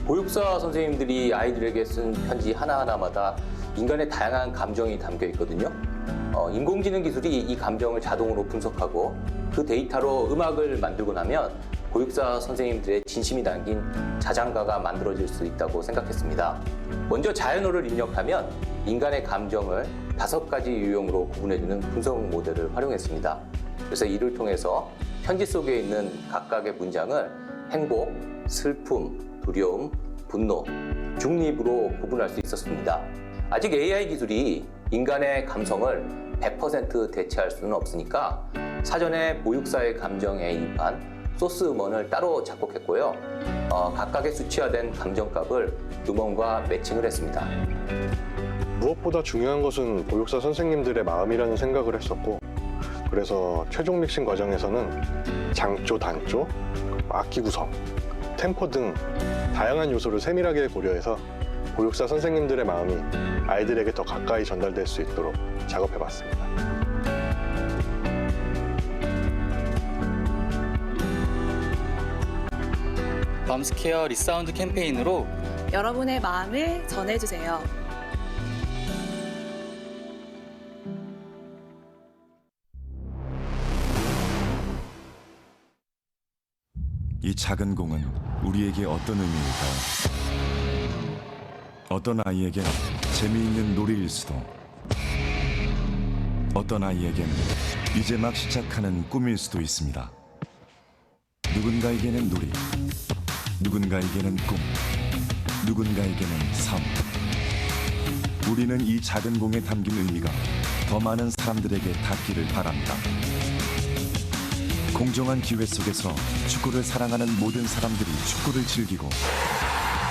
보육사 선생님들이 아이들에게 쓴 편지 하나하나마다 인간의 다양한 감정이 담겨 있거든요. 인공지능 기술이 이 감정을 자동으로 분석하고 그 데이터로 음악을 만들고 나면 보육사 선생님들의 진심이 담긴 자장가가 만들어질 수 있다고 생각했습니다. 먼저 자연어를 입력하면 인간의 감정을 5가지 유형으로 구분해주는 분석 모델을 활용했습니다. 그래서 이를 통해서 편지 속에 있는 각각의 문장을 행복, 슬픔, 두려움, 분노, 중립으로 구분할 수 있었습니다. 아직 AI 기술이 인간의 감성을 100% 대체할 수는 없으니까 사전에 보육사의 감정에 입한 소스 음원을 따로 작곡했고요. 각각의 수치화된 감정값을 음원과 매칭을 했습니다. 무엇보다 중요한 것은 보육사 선생님들의 마음이라는 생각을 했었고, 그래서 최종 믹싱 과정에서는 장조, 단조, 악기 구성, 템포 등 다양한 요소를 세밀하게 고려해서 보육사 선생님들의 마음이 아이들에게 더 가까이 전달될 수 있도록 작업해봤습니다. 맘스케어 리사운드 캠페인으로 여러분의 마음을 전해주세요. 이 작은 공은 우리에게 어떤 의미일까요? 어떤 아이에겐 재미있는 놀이일 수도, 어떤 아이에겐 이제 막 시작하는 꿈일 수도 있습니다. 누군가에게는 놀이, 누군가에게는 꿈, 누군가에게는 삶. 우리는 이 작은 공에 담긴 의미가 더 많은 사람들에게 닿기를 바랍니다. 공정한 기회 속에서 축구를 사랑하는 모든 사람들이 축구를 즐기고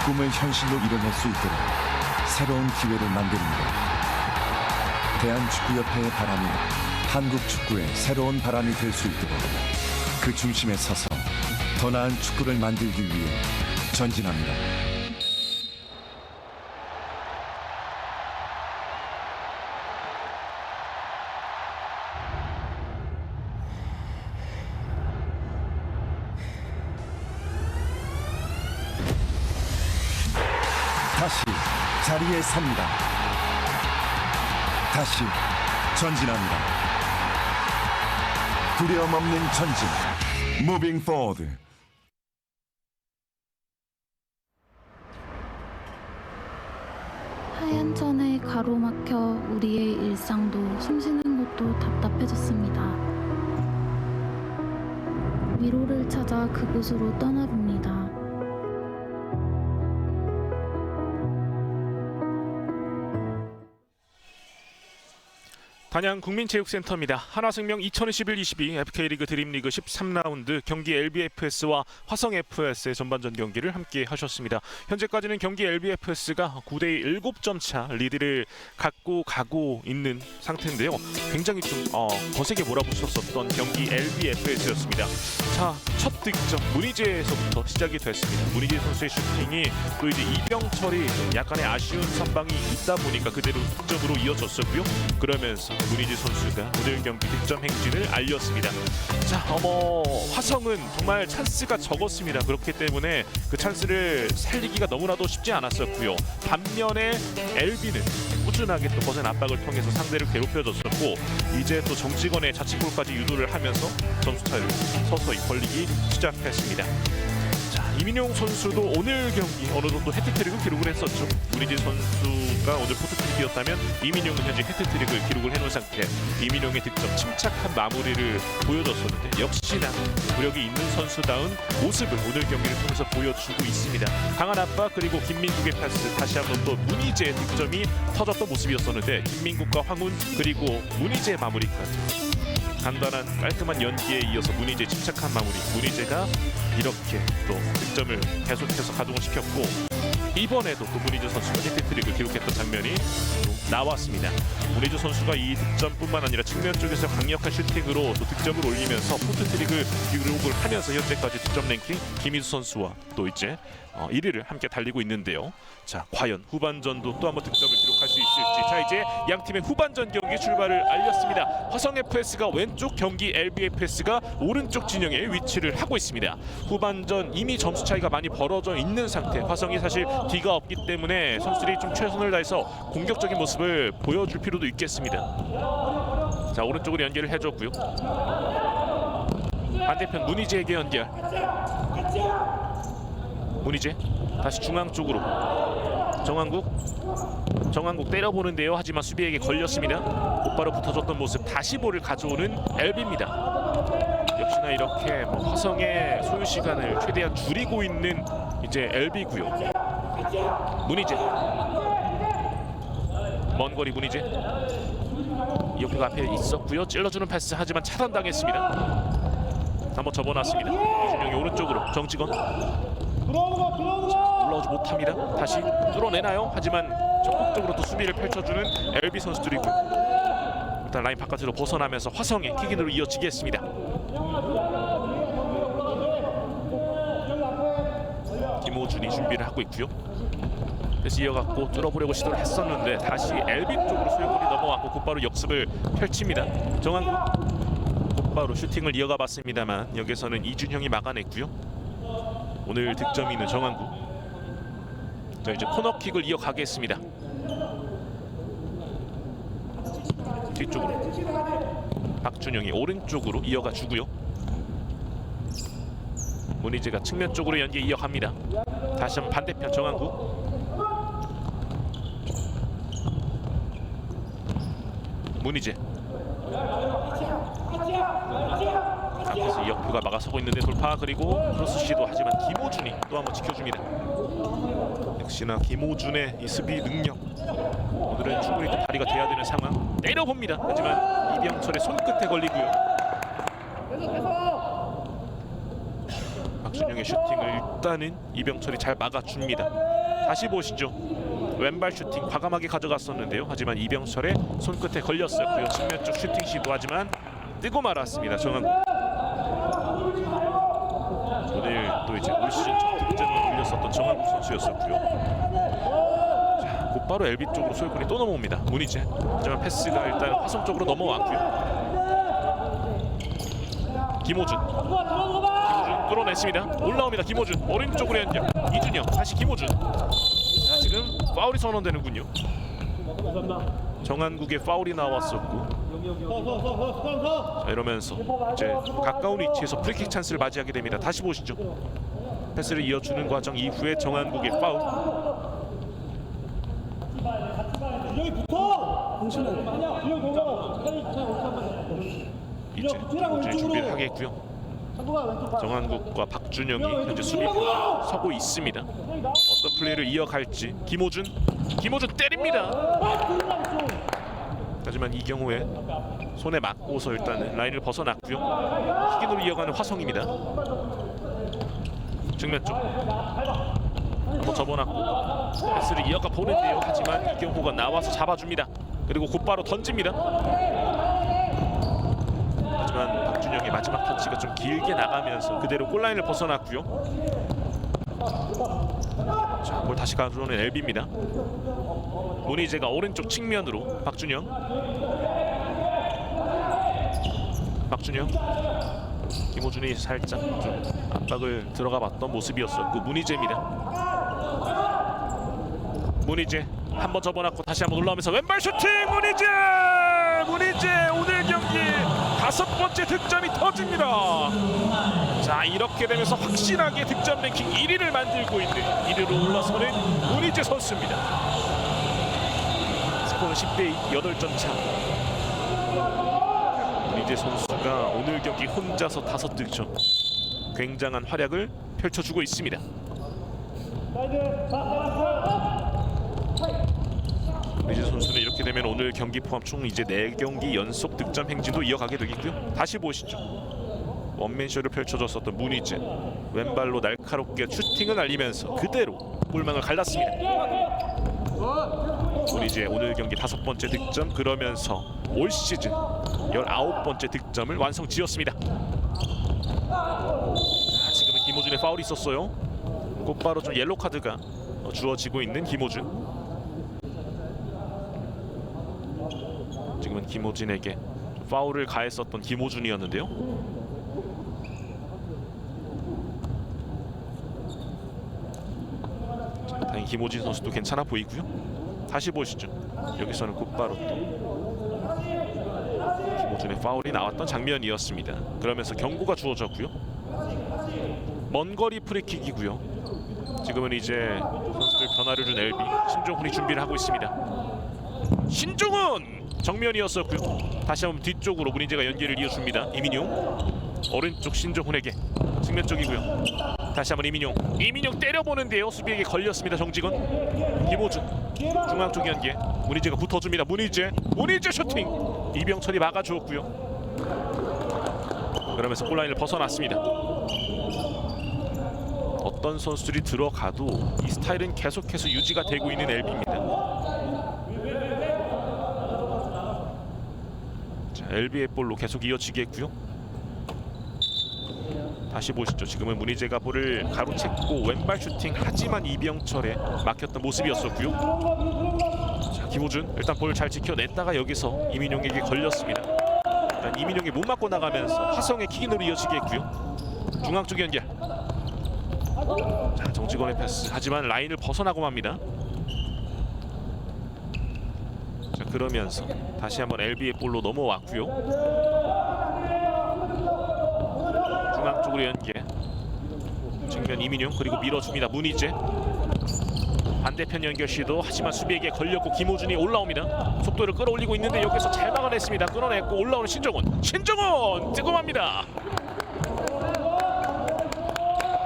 꿈을 현실로 이뤄낼 수 있도록 새로운 기회를 만듭니다. 대한축구협회의 바람이 한국 축구의 새로운 바람이 될 수 있도록 그 중심에 서서 더 나은 축구를 만들기 위해 전진합니다. 다시 자리에 섭니다. 다시 전진합니다. 두려움 없는 전진. Moving forward. 하얀 천에 가로막혀 우리의 일상도 숨쉬는 것도 답답해졌습니다. 위로를 찾아 그곳으로 떠나봅니다. 단양 국민체육센터입니다. 하나생명 2021-22 FK리그 드림리그 13라운드 경기 LBFS와 화성FS의 전반전 경기를 함께 하셨습니다. 현재까지는 경기 LBFS가 9대 7점 차 리드를 갖고 가고 있는 상태인데요. 굉장히 좀 거세게 몰아붙였었던 경기 LBFS였습니다. 자, 첫 득점 문희재에서부터 시작이 됐습니다. 문희재 선수의 슈팅이 또 이제 이병철이 약간의 아쉬운 선방이 있다 보니까 그대로 득점으로 이어졌었고요. 그러면서 문희재 선수가 오늘 경기 득점 행진을 알렸습니다. 자, 화성은 정말 찬스가 적었습니다. 그렇기 때문에 그 찬스를 살리기가 너무나도 쉽지 않았었고요. 반면에 LB는 꾸준하게 또 거센 압박을 통해서 상대를 괴롭혀줬었고, 이제 또 정직원의 자책골까지 유도를 하면서 점수 차이를 서서히 벌리기 시작했습니다. 자, 이민용 선수도 오늘 경기 어느 정도 해트트릭을 기록을 했었죠. 문희재 선수가 오늘 포트트릭이었다면 이민용은 현재 해트트릭을 기록을 해놓은 상태. 이민용의 득점 침착한 마무리를 보여줬었는데 역시나 무력이 있는 선수다운 모습을 오늘 경기를 통해서 보여주고 있습니다. 강한 압박 그리고 김민국의 패스, 다시 한번 또 문희재의 득점이 터졌던 모습이었었는데 김민국과 황훈 그리고 문희재의 마무리까지 간단한 깔끔한 연기에 이어서 문희재 침착한 마무리. 문희재가 이렇게 또 득점을 계속해서 가동을 시켰고, 이번에도 또 문희재 선수가 해트트릭을 기록했던 장면이 또 나왔습니다. 문희재 선수가 이 득점뿐만 아니라 측면 쪽에서 강력한 슈팅으로 또 득점을 올리면서 포트트릭을 기록을 하면서 현재까지 득점 랭킹 김희수 선수와 또 이제 1위를 함께 달리고 있는데요. 자, 과연 후반전도 또 한번 득점을 기록할 수 있을지. 자, 이제 양 팀의 후반전 경기 출발을 알렸습니다. 화성FS가 왼쪽, 경기 LBFS가 오른쪽 진영에 위치를 하고 있습니다. 후반전 이미 점수 차이가 많이 벌어져 있는 상태. 화성이 사실 뒤가 없기 때문에 선수들이 좀 최선을 다해서 공격적인 모습을 보여줄 필요도 있겠습니다. 자, 오른쪽으로 연결을 해줬고요. 반대편 문희재에게 연결. 문희재 다시 중앙 쪽으로. 정한국 때려보는데요. 하지만 수비에게 걸렸습니다. 곧바로 붙어줬던 모습. 다시 볼을 가져오는 LB입니다. 역시나 이렇게 화성의 소요 시간을 최대한 줄이고 있는 이제 LB고요. 문희재, 먼 거리 문희재. 이어표가 앞에 있었고요. 찔러주는 패스 하지만 차단당했습니다. 한번 접어놨습니다. 이준영이 오른쪽으로. 정직원 올라오지 못합니다. 다시 뚫어내나요? 하지만 적극적으로 또 수비를 펼쳐주는 LB 선수들이고요. 일단 라인 바깥으로 벗어나면서 화성의 킥인으로 이어지겠습니다. 김호준이 준비를 하고 있고요. 그래서 이어갖고 뚫어보려고 시도를 했었는데 다시 LB 쪽으로 소유권이 넘어왔고 곧바로 역습을 펼칩니다. 정한국 곧바로 슈팅을 이어가 봤습니다만 여기서는 이준형이 막아냈고요. 오늘 득점이 있는 정한국. 자, 이제 코너킥을 이어가겠습니다. 뒤쪽으로 박준영이 오른쪽으로 이어가 주고요. 문희재가 측면 쪽으로 연계 이어갑니다. 다시 한번 반대편 정한국. 문희재. 앞에서 이혁표가 막아서고 있는데 돌파, 그리고 크로스 시도. 하지만 김호준이 또 한번 지켜줍니다. 역시나 김호준의 이 수비 능력, 오늘은 충분히 또 발휘가 돼야 되는 상황. 때려봅니다. 하지만 이병철의 손끝에 걸리고요. 박준영의 슈팅을 일단은 이병철이 잘 막아줍니다. 다시 보시죠. 왼발 슈팅 과감하게 가져갔었는데요. 하지만 이병철의 손끝에 걸렸었고요. 측면 쪽 슈팅 시도하지만 뜨고 말았습니다. 정한국. 오늘 또 이제 올 시즌 첫 득점을 올렸었던 정한국 선수였었고요. 자, 곧바로 LB 쪽으로 소유권이 또 넘어옵니다. 문희재. 하지만 패스가 일단 화성 쪽으로 넘어왔고요. 김호준 뚫어냈습니다. 올라옵니다. 김호준 오른쪽으로 연결. 이준영 다시 김호준. 자, 지금 파울이 선언되는군요. 정한국의 파울이 나왔었고, 자, 이러면서 이제 가까운 위치에서 프리킥 찬스를 맞이하게 됩니다. 다시 보시죠. 패스를 이어주는 과정 이후에 정한국의 파울. 이제 김호준이 준비를 하겠고요. 정한국과 박준영이 현재 수비에 서고 있습니다. 어떤 플레이를 이어갈지. 김호준 때립니다. 하지만 이 경우에 손에 맞고서 일단은 라인을 벗어났고요. 킥인으로 이어가는 화성입니다. 측면 쪽 한번 접어놨고 패스를 이어가 보는데요. 하지만 이경호가 나와서 잡아줍니다. 그리고 곧바로 던집니다. 하지만 박준영의 마지막 터치가 좀 길게 나가면서 그대로 골라인을 벗어났고요. 자, 볼 다시 가져오는 LB입니다. 문희재가 오른쪽 측면으로. 박준영. 김호준이 살짝 좀 압박을 들어가 봤던 모습이었었고, 문희재입니다. 문희재 한번 접어놨고 다시 한번 올라오면서 왼발 슈팅. 문희재 오늘 경기 5번째 득점이 터집니다. 자, 이렇게 되면서 확실하게 득점 랭킹 1위를 만들고 있는 1위로 올라서는 문희재 선수입니다. 스코어는 10대 8점 차. 문희재 선수가 오늘 경기 혼자서 5득점, 굉장한 활약을 펼쳐주고 있습니다. 문희재 선수는 이렇게 되면 오늘 경기 포함 총 이제 4경기 연속 득점 행진도 이어가게 되겠고요. 다시 보시죠. 원맨쇼를 펼쳐줬었던 문희재. 왼발로 날카롭게 슈팅을 날리면서 그대로 골망을 갈랐습니다. 문희재 오늘 경기 5번째 득점, 그러면서 올 시즌 19번째 득점을 완성지었습니다. 지금은 김호준의 파울이 있었어요. 곧바로 좀 옐로 카드가 주어지고 있는 김호준. 지금은 김호준에게 파울을 가했었던 김호준이었는데요. 자, 다행히 김호준 선수도 괜찮아 보이고요. 다시 보시죠. 여기서는 곧바로 또 김호준의 파울이 나왔던 장면이었습니다. 그러면서 경고가 주어졌고요. 먼 거리 프리킥이고요. 지금은 이제 선수들 변화를 준 LB 신종훈이 준비를 하고 있습니다. 신종훈 정면이었었고요. 다시 한번 뒤쪽으로 문희재가 연계를 이어줍니다. 이민용 오른쪽 신종훈에게 측면 쪽이고요. 다시 한번 이민용 때려보는데요. 수비에게 걸렸습니다. 정직원 김호준 중앙 쪽 연계 문희재가 붙어줍니다. 문희재 슈팅 이병철이 막아주었고요. 그러면서 골라인을 벗어났습니다. 어떤 선수들이 들어가도 이 스타일은 계속해서 유지가 되고 있는 LB입니다. 자, LB의 볼로 계속 이어지겠고요. 다시 보시죠. 지금은 문희재가 볼을 가로챘고 왼발 슈팅 하지만 이병철에 막혔던 모습이었었고요. 자, 김호준 일단 볼 잘 지켜냈다가 여기서 이민용에게 걸렸습니다. 일단 이민용이 못 맞고 나가면서 화성의 킥인으로 이어지겠고요. 중앙 쪽 연결. 자, 정직원의 패스 하지만 라인을 벗어나고 맙니다. 자, 그러면서 다시 한번 LB의 볼로 넘어왔고요. 중앙 쪽으로 연계 측면 이민용 그리고 밀어줍니다. 문희재 반대편 연결 시도 하지만 수비에게 걸렸고 김호준이 올라옵니다. 속도를 끌어올리고 있는데 여기서 잘 막아냈습니다. 끌어냈고 올라오는 신종훈 뜨거워합니다.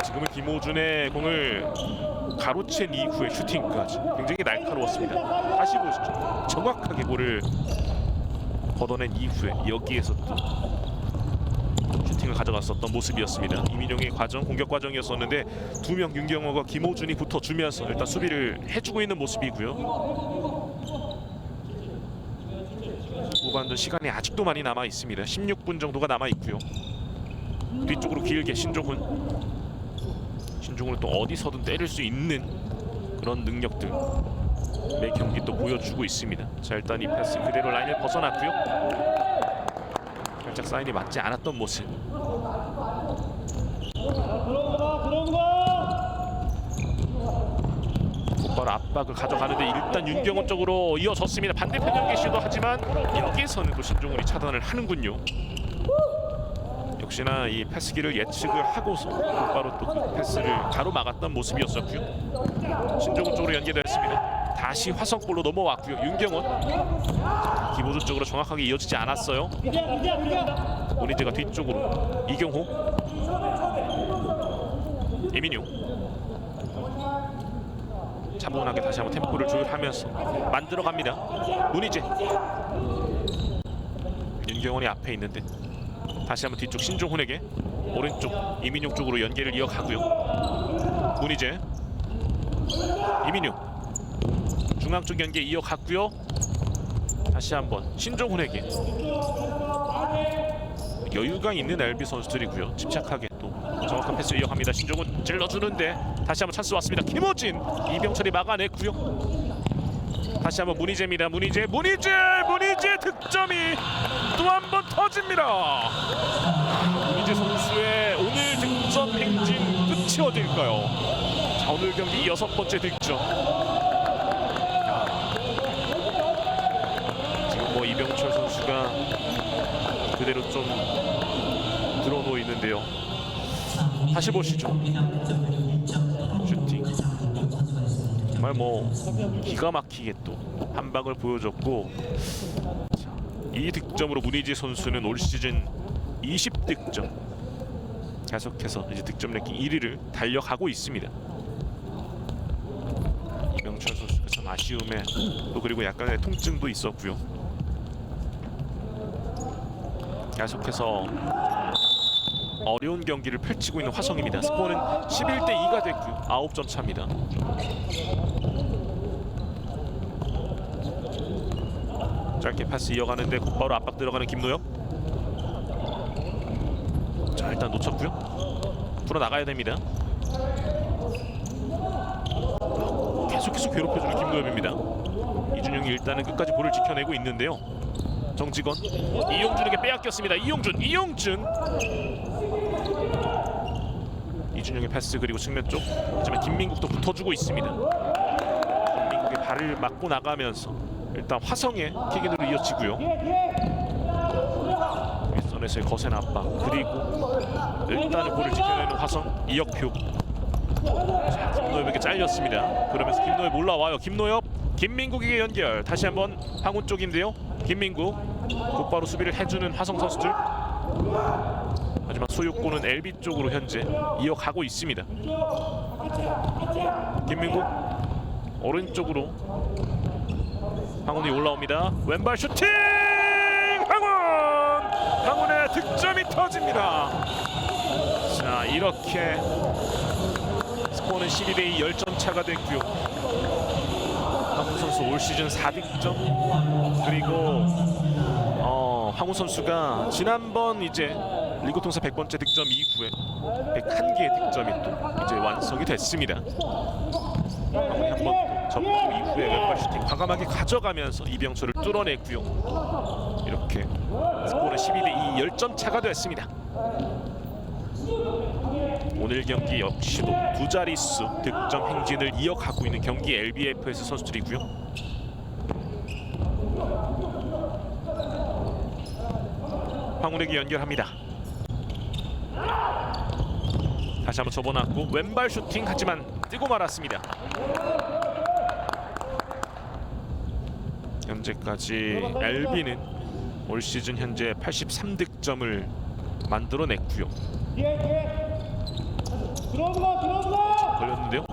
지금은 김호준의 공을 가로챈 이후의 슈팅까지 굉장히 날카로웠습니다. 다시 보시죠. 정확하게 볼을 걷어낸 이후에 여기에서 또 슈팅을 가져갔었던 모습이었습니다. 이민용의 과정, 공격 과정이었었는데 두 명 윤경호가 김호준이 붙어주면서 일단 수비를 해주고 있는 모습이고요. 후반전 시간이 아직도 많이 남아 있습니다. 16분 정도가 남아 있고요. 뒤쪽으로 길게 신종훈을 또 어디서든 때릴 수 있는 그런 능력들 매 경기 또 보여주고 있습니다. 자, 일단 이 패스 그대로 라인을 벗어났고요. 살짝 사인이 맞지 않았던 모습. 곧바로 압박을 가져가는데 일단 윤경훈 쪽으로 이어졌습니다. 반대편 연계 시도하지만 여기에서는 또 신종훈이 차단을 하는군요. 역시나 이 패스기를 예측을 하고서 곧바로 또 그 패스를 가로막았던 모습이었었고요. 신종훈 쪽으로 연계됐습니다. 다시 화성골로 넘어왔고요. 윤경훈 김호준 쪽으로 정확하게 이어지지 않았어요. 문희재가 뒤쪽으로 이경호 이민용 차분하게 다시 한번 템포를 조율하면서 만들어갑니다. 문희재 윤경훈이 앞에 있는데 다시 한번 뒤쪽 신종훈에게 오른쪽 이민용 쪽으로 연계를 이어가고요. 문희재 이민용 중앙 쪽 연계 이어갔고요. 다시 한번 신종훈에게 여유가 있는 LB 선수들이고요. 침착하게 또 정확한 패스 이어갑니다. 신종훈 찔러주는데 다시 한번 찬스 왔습니다. 김호진 이병철이 막아냈고요. 다시 한번 문희재입니다. 문희재 득점이 또 한 번 터집니다. 문희재 선수의 오늘 득점 행진 끝이 어딜까요? 자, 오늘 경기 6번째 득점. 지금 뭐 이병철 선수가 그대로 좀 들어놓고 있는데요. 다시 보시죠. 슈팅 정말 뭐 기가 막히게 또 한 방을 보여줬고, 자, 이 득점으로 문희재 선수는 올 시즌 20득점 계속해서 이제 득점 랭킹 1위를 달려가고 있습니다. 이병철 선수가 참 아쉬움에 또 그리고 약간의 통증도 있었고요. 계속해서 어려운 경기를 펼치고 있는 화성입니다. 스코어는 11대2가 됐고요. 9점 차입니다. 짧게 패스 이어가는데 곧바로 압박 들어가는 김노혁. 자, 일단 놓쳤고요. 풀어나가야 됩니다. 계속해서 괴롭혀주는 김노혁입니다. 이준용이 일단은 끝까지 볼을 지켜내고 있는데요. 정직원 이용준에게 빼앗겼습니다. 이준용의 패스 그리고 측면 쪽 하지만 김민국도 붙어주고 있습니다. 김민국의 발을 맞고 나가면서 일단 화성의 킥인으로 이어지고요. 전에서의 거센 압박 그리고 일단은 볼을 지켜내는 화성 이혁표. 자, 김노엽에게 잘렸습니다. 그러면서 김노엽 올라와요. 김노엽 김민국에게 연결. 다시 한번 황운 쪽인데요. 김민국 곧바로 수비를 해주는 화성 선수들. 하지만 소유권은 LB 쪽으로 현재 이어가고 있습니다. 김민국 오른쪽으로 황운이 올라옵니다. 왼발 슈팅! 황운의 득점이 터집니다. 자, 이렇게 스코어는 12대2 10점 차가 됐고요. 황운 선수 올 시즌 4득점 그리고 황운 선수가 지난번 이제 리그 통산 100번째 득점 이후에 101개의 득점이 또 이제 완성이 됐습니다. 황운이 한번 접고 이후에 왼발 슈팅 과감하게 가져가면서 이병철을 뚫어냈고요. 이렇게 스코어는 12대2 10점 차가 됐습니다. 오늘 경기 역시도 두 자릿수 득점 행진을 이어가고 있는 경기 LBFS 선수들이고요. 황운에게 연결합니다. 다시 한번 접어놨고 왼발 슈팅 하지만 뜨고 말았습니다. 현재까지 LB는 올 시즌 현재 83득점을 만들어냈고요. 걸렸는데요.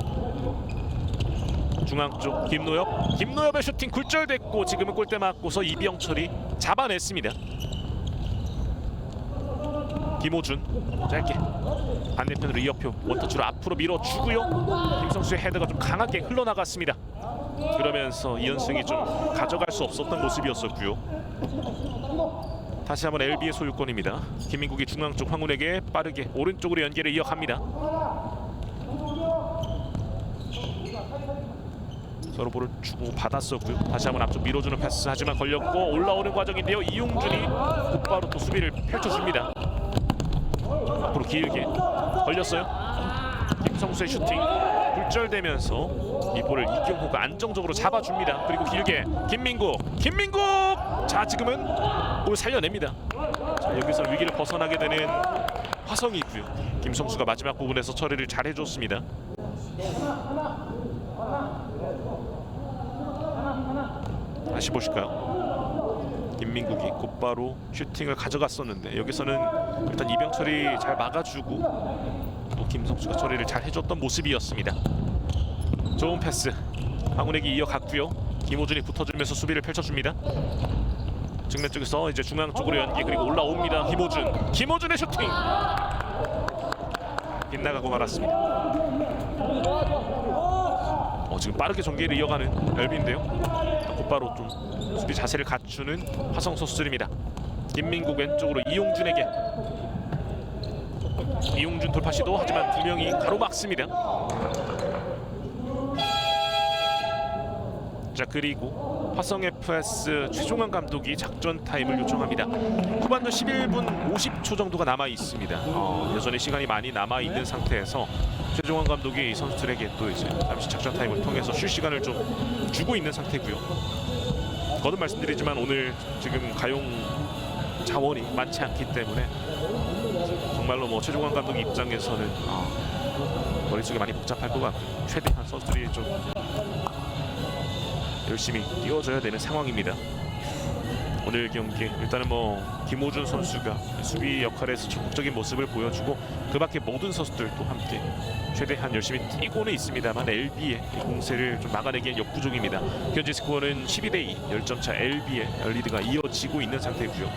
중앙 쪽 김노엽의 슈팅 굴절됐고 지금은 골대 맞고서 이병철이 잡아냈습니다. 김호준 짧게 반대편으로 이혁표 원터치로 앞으로 밀어주고요. 김성수의 헤드가 좀 강하게 흘러나갔습니다. 그러면서 이연승이 좀 가져갈 수 없었던 모습이었었고요. 다시 한번 LB의 소유권입니다. 김민국이 중앙 쪽 황운에게 빠르게 오른쪽으로 연결을 이어갑니다. 서로 볼을 주고 받았었고요. 다시 한번 앞쪽 밀어주는 패스 하지만 걸렸고 올라오는 과정인데요. 이용준이 곧바로 또 수비를 펼쳐줍니다. 앞으로 길게 걸렸어요. 김성수의 슈팅 굴절되면서 이 볼을 이경호가 안정적으로 잡아줍니다. 그리고 길게 김민국 자 지금은 볼 살려냅니다. 자, 여기서 위기를 벗어나게 되는 화성이고요. 김성수가 마지막 부분에서 처리를 잘 해줬습니다. 다시 보실까요? 김민국이 곧바로 슈팅을 가져갔었는데 여기서는 일단 이병철이 잘 막아주고 또 김성수가 처리를 잘 해줬던 모습이었습니다. 좋은 패스 황운에게 이어갔고요. 김호준이 붙어주면서 수비를 펼쳐줍니다. 측면 쪽에서 이제 중앙 쪽으로 연기 그리고 올라옵니다. 김호준의 슈팅 빗나가고 말았습니다. 지금 빠르게 전개를 이어가는 LB인데요. 곧바로 좀 수비 자세를 갖추는 화성 선수들입니다. 김민국 왼쪽으로 이용준에게 이용준 돌파 시도 하지만 두 명이 가로막습니다. 자 그리고 화성 FS 최종환 감독이 작전 타임을 요청합니다. 후반전 11분 50초 정도가 남아 있습니다. 여전히 시간이 많이 남아 있는 상태에서 최종환 감독이 선수들에게 또 이제 잠시 작전 타임을 통해서 쉴 시간을 좀 주고 있는 상태고요. 거듭 말씀드리지만 오늘 지금 가용 자원이 많지 않기 때문에 정말로 뭐 최종환 감독 입장에서는 머릿속이 많이 복잡할 것 같고 최대한 선수들이 좀 열심히 뛰어줘야 되는 상황입니다. 오늘 경기 일단은 뭐 김호준 선수가 수비 역할에서 적극적인 모습을 보여주고 그 밖에 모든 선수들도 함께 최대한 열심히 뛰고는 있습니다만 LB의 공세를 좀 막아내기엔 역부족입니다. 현재 스코어는 12대2 10점 차 LB의 리드가 이어지고 있는 상태고요.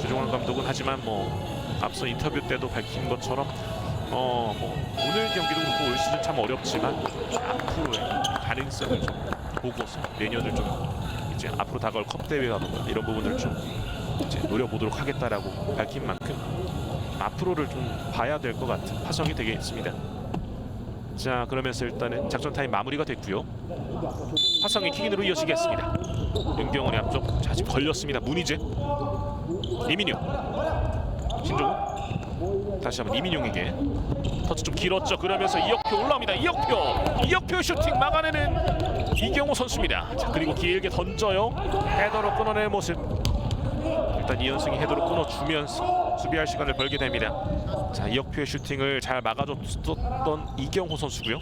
최종환 감독은 하지만 뭐 앞서 인터뷰 때도 밝힌 것처럼 뭐 오늘 경기도 그렇고 올 시즌 참 어렵지만 앞으로의 가능성을 좀 보고서 내년을 좀 이제 앞으로 다가올 컵 대회라든가 이런 부분을 좀 이제 노려보도록 하겠다라고 밝힌 만큼 앞으로를 좀 봐야 될 것 같은 화성이 되겠습니다. 자 그러면서 일단은 작전 타임 마무리가 됐고요. 화성의 킥인으로 이어지겠습니다. 윤경원의 앞쪽 자 지금 걸렸습니다. 문희재 이민용 신종우 다시 한번 이민용에게 터치 좀 길었죠. 그러면서 이혁표 올라옵니다. 이혁표 슈팅 막아내는 이경호 선수입니다. 자 그리고 길게 던져요. 헤더로 끊어내는 모습. 일단 이현승이 헤드로 끊어주면서 수비할 시간을 벌게 됩니다. 자, 이혁표의 슈팅을 잘 막아줬던 이경호 선수고요.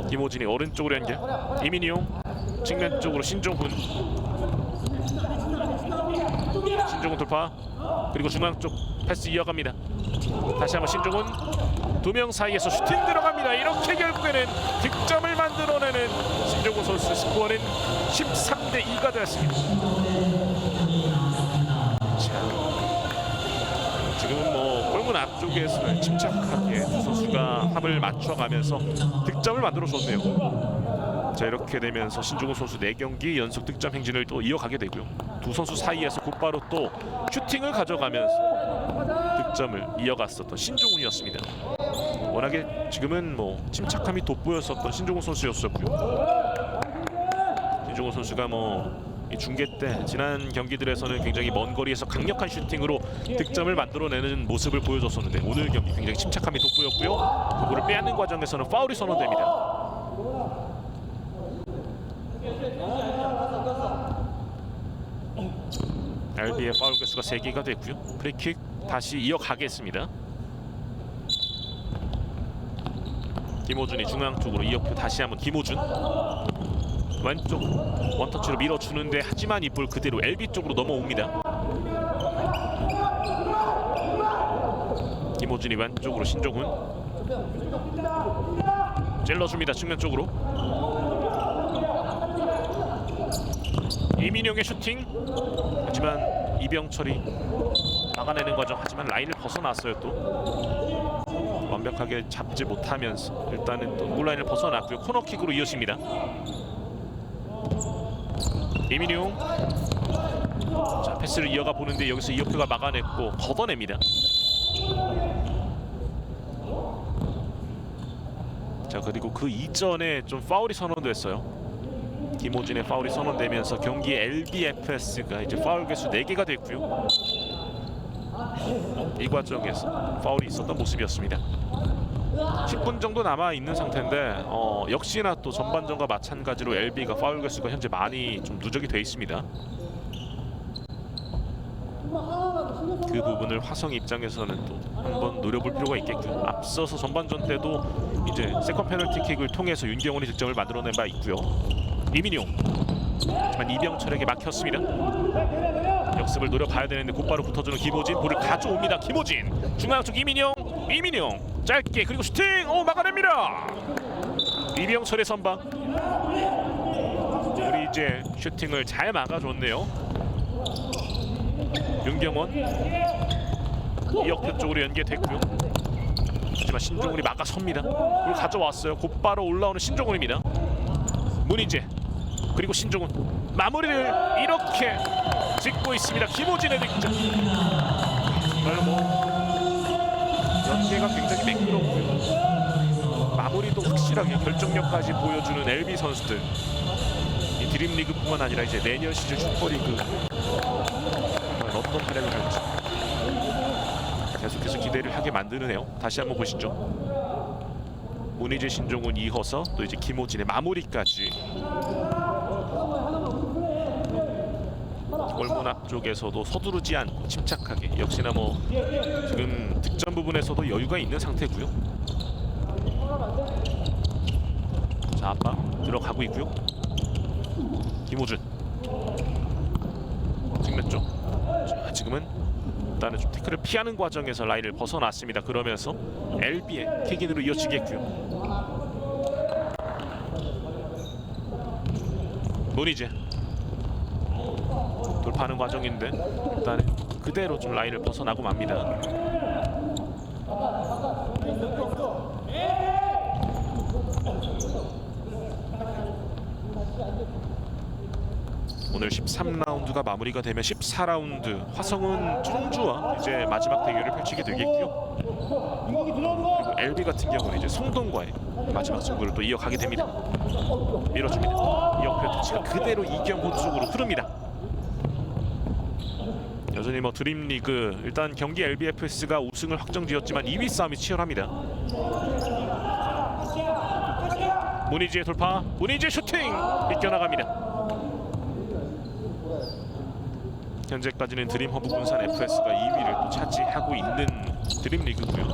김호진이 오른쪽으로 연결. 이민용 측면 쪽으로 신종훈. 신종훈 돌파. 그리고 중앙 쪽 패스 이어갑니다. 다시 한번 신종훈. 두 명 사이에서 슈팅 들어갑니다. 이렇게 결국에는 득점을 만들어내는 신종훈 선수. 스코어는 13대2가 되었습니다. 자, 지금은 뭐 골문 앞쪽에서 침착하게 두 선수가 합을 맞춰가면서 득점을 만들어줬네요. 자, 이렇게 되면서 신종훈 선수 4경기 연속 득점 행진을 또 이어가게 되고요. 두 선수 사이에서 곧바로 또 슈팅을 가져가면서 득점을 이어갔었던 신종훈이었습니다. 워낙에 지금은 뭐 침착함이 돋보였었던 신종훈 선수였었고요. 신종훈 선수가 뭐 이 중계 때 지난 경기들에서는 굉장히 먼 거리에서 강력한 슈팅으로 득점을 만들어내는 모습을 보여줬었는데 오늘 경기 굉장히 침착함이 돋보였고요. 그거를 빼앗는 과정에서는 파울이 선언됩니다. RB의 파울 개수가 3개가 됐고요. 프리킥 다시 이어가겠습니다. 김호준이 중앙 쪽으로 이어표 다시 한번 김호준 왼쪽 원터치로 밀어주는데 하지만 이 볼 그대로 LB 쪽으로 넘어옵니다. 김호준이 왼쪽으로 신종훈 찔러줍니다. 측면 쪽으로 이민용의 슈팅. 하지만 이병철이 막아내는 과정. 하지만 라인을 벗어났어요. 또 완벽하게 잡지 못하면서 일단은 또 골라인을 벗어났고요. 코너킥으로 이어집니다. 이민용. 자, 패스를 이어가 보는데 여기서 이혁표가 막아냈고 걷어냅니다. 자, 그리고 그 이전에 좀 파울이 선언됐어요. 김호진의 파울이 선언되면서 경기 LBFS가 이제 파울 개수 4개가 됐고요. 이 과정에서 파울이 있었던 모습이었습니다. 10분 정도 남아 있는 상태인데 역시나 또 전반전과 마찬가지로 LB가 파울 개수가 현재 많이 좀 누적이 돼 있습니다. 그 부분을 화성 입장에서는 또 한번 노려볼 필요가 있겠고요. 앞서서 전반전 때도 이제 세컨 페널티킥을 통해서 윤경원이 득점을 만들어낸 바 있고요. 이민용. 하지만 이병철에게 막혔습니다. 역습을 노려봐야 되는데 곧바로 붙어주는 김호진. 볼을 가져옵니다. 김호진. 중앙 쪽 이민용. 짧게 그리고 슈팅. 막아냅니다. 이병철의 선방. 우리 이제 슈팅을 잘 막아줬네요. 윤경원. 이혁표 쪽으로 연계됐고요. 하지만 신종훈이 막아섭니다. 볼 가져왔어요. 곧바로 올라오는 신종훈입니다. 문희재 그리고 신종훈 마무리를 이렇게 짓고 있습니다. 김호진의 득점. 정말 뭐 연계가 굉장히 매끄럽고요. 마무리도 확실하게 결정력까지 보여주는 LB 선수들. 이 드림리그뿐만 아니라 이제 내년 시즌 슈퍼리그 정말 런던 프레미어리그 계속해서 기대를 하게 만드네요. 다시 한번 보시죠. 문희재, 신종훈, 이허서 또 이제 김호진의 마무리까지. 골문 앞쪽에서도 서두르지 않고 침착하게. 역시나 뭐 지금 득점 부분에서도 여유가 있는 상태고요. 자, 압박 들어가고 있고요. 김호준 측면 쪽. 자, 지금은 일단은 좀 태클을 피하는 과정에서 라인을 벗어났습니다. 그러면서 LB의 킥인으로 이어지겠고요. 문희재 돌파하는 과정인데 일단은 그대로 좀 라인을 벗어나고 맙니다. 오늘 13라운드가 마무리가 되면 14라운드 화성은 청주와 이제 마지막 대결을 펼치게 되겠고요. 그리고 LB 같은 경우는 이제 성동과의 마지막 승부를 또 이어가게 됩니다. 밀어줍니다. 이혁표 터치가 그대로 이경호 쪽으로 흐릅니다. 여전히 뭐 드림리그 일단 경기 LBFS가 우승을 확정지었지만 2위 싸움이 치열합니다. 문희재의 돌파, 문희재 슈팅! 비껴나갑니다. 현재까지는 드림허브 군산 FS가 2위를 또 차지하고 있는 드림리그고요.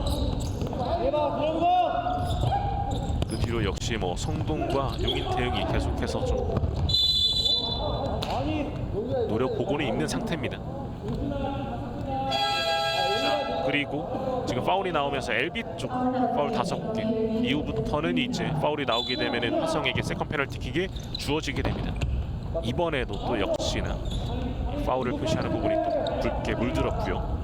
그 뒤로 역시 뭐 성동과 용인대흥이 계속해서 좀 노려보고는 있는 상태입니다. 자, 그리고 지금 파울이 나오면서 LB 쪽 파울 5개 이후부터는 이제 파울이 나오게 되면은 화성에게 세컨 페널티킥이 주어지게 됩니다. 이번에도 또 역시나 파울을 표시하는 부분이 또 붉게 물들었고요.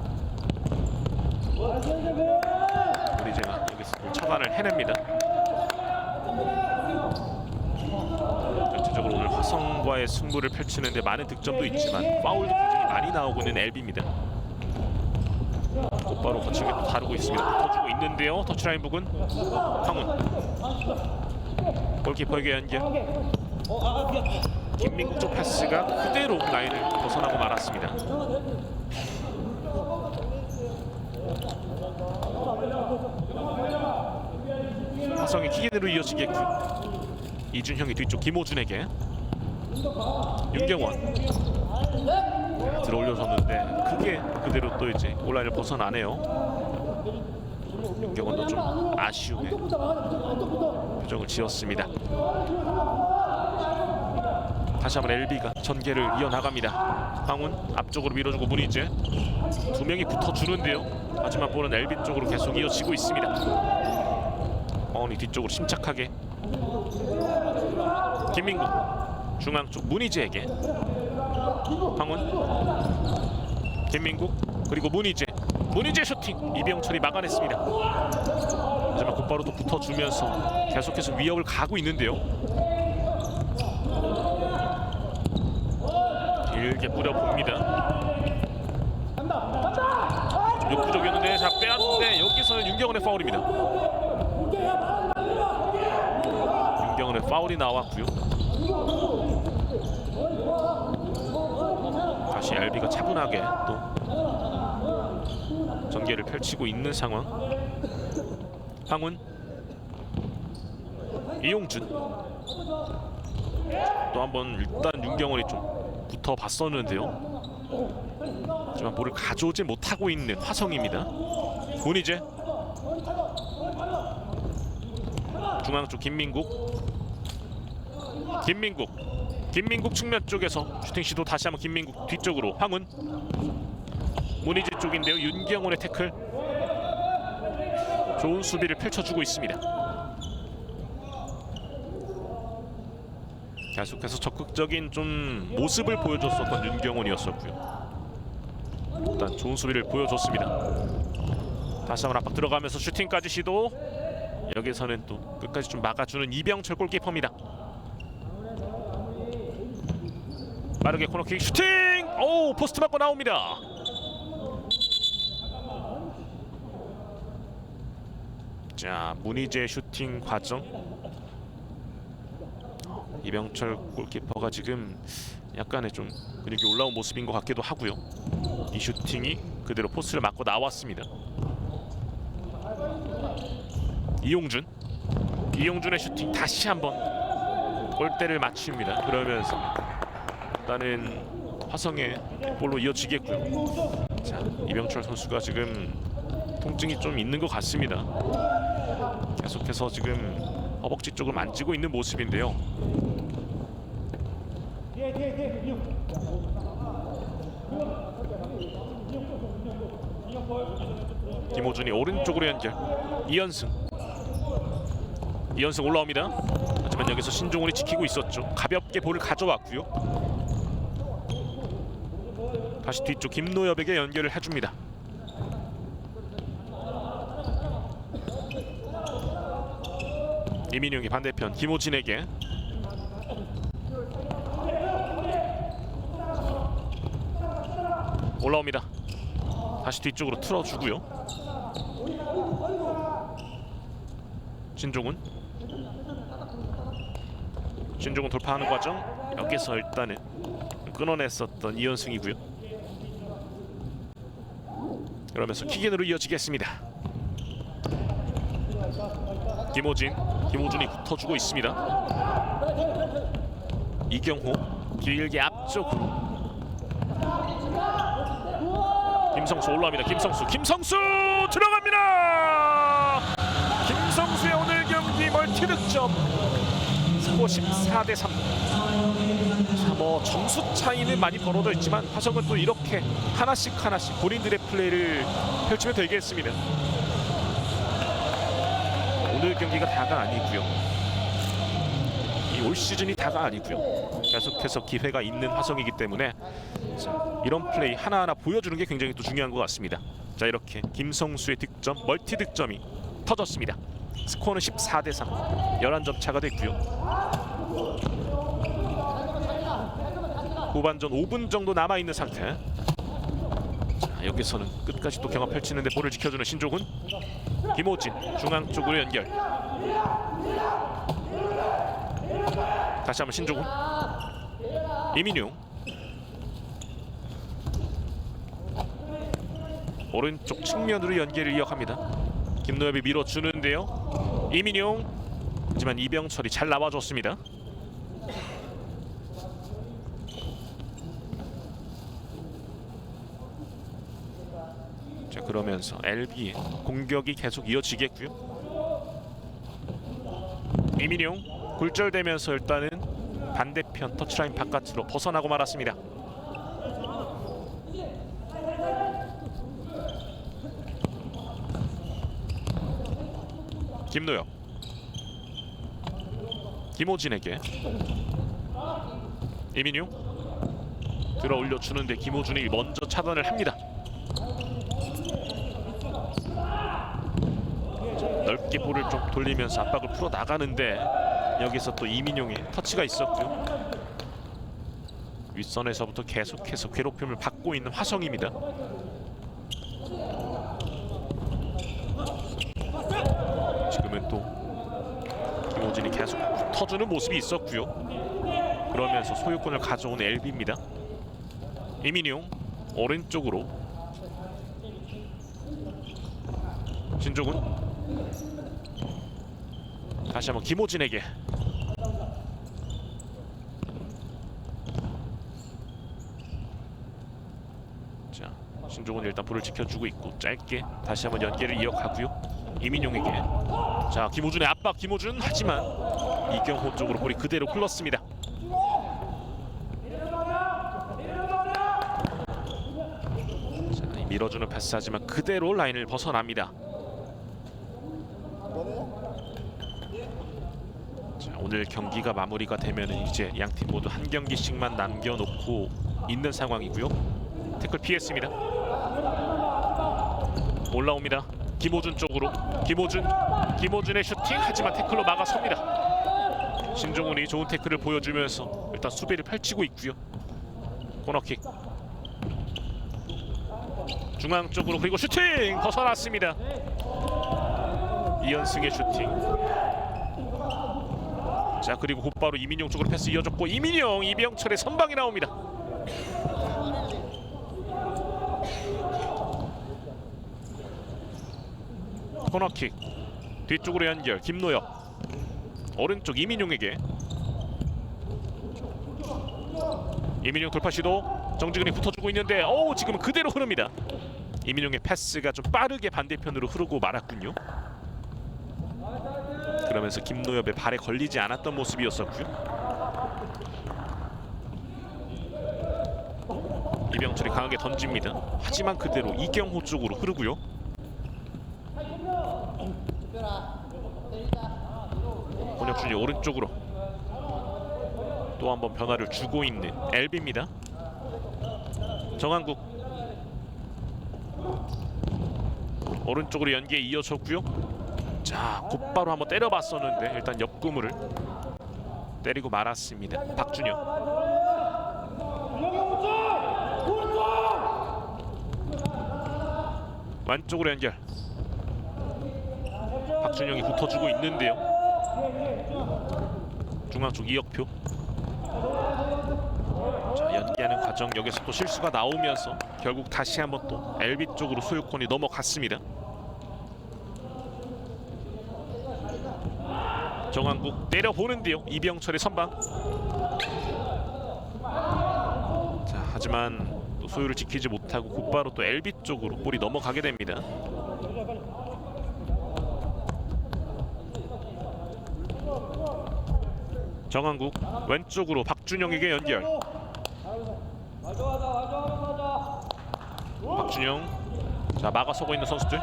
문희재가 여기서 또 처단을 해냅니다. 전체적으로 오늘 화성과의 승부를 펼치는데 많은 득점도 있지만 파울도 굉장히 많이 나오고 있는 LB입니다. 곧바로 거침을 다루고 있습니다. 붙어주고 있는데요. 터치라인 부근 황훈 골키퍼에게 연결. 김민국 쪽 패스가 그대로 라인을 벗어나고 말았습니다. 화성의 킥인으로 이어지겠고요. 이준형이 뒤쪽 김호준에게 윤경원 들어올려줬는데 그게 그대로 또 이제 온라인을 벗어나네요. 윤경원도 좀 아쉬움의 표정을 지었습니다. 다시 한번 LB가 전개를 이어나갑니다. 황훈 앞쪽으로 밀어주고 문희재 두 명이 붙어주는데요. 하지만 볼은 LB 쪽으로 계속 이어지고 있습니다. 황훈이 뒤쪽으로 침착하게 김민국 중앙 쪽 문희재에게 황훈 김민국 그리고 문희재 슈팅 이병철이 막아냈습니다. 하지만 곧바로 또 붙어주면서 계속해서 위협을 가고 있는데요. 길게 뿌려봅니다. 좀 욕구적이었는데 자 빼앗는데 여기서는 윤경원의 파울입니다. 윤경원의 파울이 나왔고요. 다시 LB가 차분하게 또 전개를 펼치고 있는 상황. 황훈 이용준 또 한번 일단 윤경원이 좀 붙어봤었는데요. 하지만 볼을 가져오지 못하고 있는 화성입니다. 문희재 중앙 쪽 김민국 측면 쪽에서 슈팅 시도 다시 한번 김민국 뒤쪽으로 황훈 문희재 쪽인데요. 윤경원의 태클 좋은 수비를 펼쳐주고 있습니다. 계속해서 적극적인 좀 모습을 보여줬었던 윤경원이었었고요. 일단 좋은 수비를 보여줬습니다. 다시 한번 압박 들어가면서 슈팅까지 시도. 여기서는 또 끝까지 좀 막아주는 이병철 골키퍼입니다. 빠르게 코너킥 슈팅! 오 포스트 맞고 나옵니다. 자 문희재 슈팅 과정. 이병철 골키퍼가 지금 약간의 좀 근육이 올라온 모습인 것 같기도 하고요. 이 슈팅이 그대로 포스트를 맞고 나왔습니다. 이용준의 슈팅 다시 한번 골대를 맞춥니다. 그러면서 일단은 화성의 볼로 이어지겠고요. 자 이병철 선수가 지금 통증이 좀 있는 것 같습니다. 계속해서 지금 허벅지 쪽을 만지고 있는 모습인데요. 김호준이 오른쪽으로 연결. 이현승 올라옵니다. 하지만 여기서 신종훈이 지키고 있었죠. 가볍게 볼을 가져왔고요. 다시 뒤쪽 김노엽에게 연결을 해줍니다. 이민용이 반대편 김호진에게 올라옵니다. 다시 뒤쪽으로 틀어주고요. 신종훈 돌파하는 과정. 여기서 일단은 끊어냈었던 이현승이고요. 그러면서 킥인으로 이어지겠습니다. 김호준이 붙어주고 있습니다. 이경호 길게 앞쪽으로 김성수 올라옵니다. 김성수 들어갑니다. 김성수의 오늘 경기 멀티 득점. 스코어 14대3. 자, 뭐 점수 차이는 많이 벌어져 있지만 화성은 또 이렇게 하나씩 본인들의 플레이를 펼치면 되겠습니다. 오늘 경기가 다가 아니고요. 이 올 시즌이 다가 아니고요. 계속해서 기회가 있는 화성이기 때문에 자, 이런 플레이 하나하나 보여주는 게 굉장히 또 중요한 것 같습니다. 자, 이렇게 김성수의 득점, 멀티 득점이 터졌습니다. 스코어는 14대3, 11점 차가 됐고요. 후반전 5분 정도 남아있는 상태. 자, 여기서는 끝까지 또 경합 펼치는데 볼을 지켜주는 신조군. 김호진 중앙 쪽으로 연결. 다시 한번 신조군. 이민용. 오른쪽 측면으로 연계를 이어갑니다. 김노엽이 밀어주는데요. 이민용. 하지만 이병철이 잘 나와줬습니다. 자, 그러면서 LB의 공격이 계속 이어지겠고요. 이민용 굴절되면서 일단은 반대편 터치라인 바깥으로 벗어나고 말았습니다. 김노엽. 김호진에게 이민용 들어 올려주는데 김호준이 먼저 차단을 합니다. 넓게 볼을 좀 돌리면서 압박을 풀어 나가는데 여기서 또 이민용의 터치가 있었고요. 윗선에서부터 계속해서 괴롭힘을 받고 있는 화성입니다. 지금은 또 김호진이 계속 붙어주는 모습이 있었고요. 그러면서 소유권을 가져온 LB입니다. 이민용 오른쪽으로 신조군. 다시 한번 김호진에게. 자, 신조군이 일단 볼을 지켜주고 있고 짧게 다시 한번 연계를 이어가고요. 이민용에게. 자, 김호준의 압박. 김호준. 하지만 이경호 쪽으로 볼이 그대로 흘렀습니다. 자, 밀어주는 패스 하지만 그대로 라인을 벗어납니다. 오늘 경기가 마무리가 되면 이제 양팀 모두 한 경기씩만 남겨놓고 있는 상황이고요. 태클 피했습니다. 올라옵니다. 김호준 쪽으로. 김호준의 슈팅. 하지만 태클로 막아섭니다. 신종훈이 좋은 태클을 보여주면서 일단 수비를 펼치고 있고요. 코너킥. 중앙 쪽으로 그리고 슈팅 벗어났습니다. 이현승의 슈팅. 자, 그리고 곧바로 이민용 쪽으로 패스 이어졌고 이민용, 이병철의 선방이 나옵니다. 코너킥. 뒤쪽으로 연결. 김노엽. 오른쪽 이민용에게. 이민용 돌파 시도. 정지근이 붙어주고 있는데 지금은 그대로 흐릅니다. 이민용의 패스가 좀 빠르게 반대편으로 흐르고 말았군요. 그러면서 김노엽의 발에 걸리지 않았던 모습이었었고요. 이병철이 강하게 던집니다. 하지만 그대로 이경호 쪽으로 흐르고요. 권혁준이 오른쪽으로 또 한 번 변화를 주고 있는 LB입니다. 정한국 오른쪽으로 연계에 이어졌고요. 자, 곧바로 한번 때려봤었는데 일단 옆구무를 때리고 말았습니다. 박준영. 완쪽으로 연결. 박준영이 붙어주고 있는데요. 중앙 쪽 이혁표. 자, 연기하는 과정 여기서 또 실수가 나오면서 결국 다시 한번 또 LB 쪽으로 소유권이 넘어갔습니다. 정한국 때려보는데요. 이병철의 선방. 자, 하지만 또 소유를 지키지 못하고 곧바로 또 LB 쪽으로 볼이 넘어가게 됩니다. 정한국 왼쪽으로 박준영에게 연결. 박준영, 자 막아서고 있는 선수들.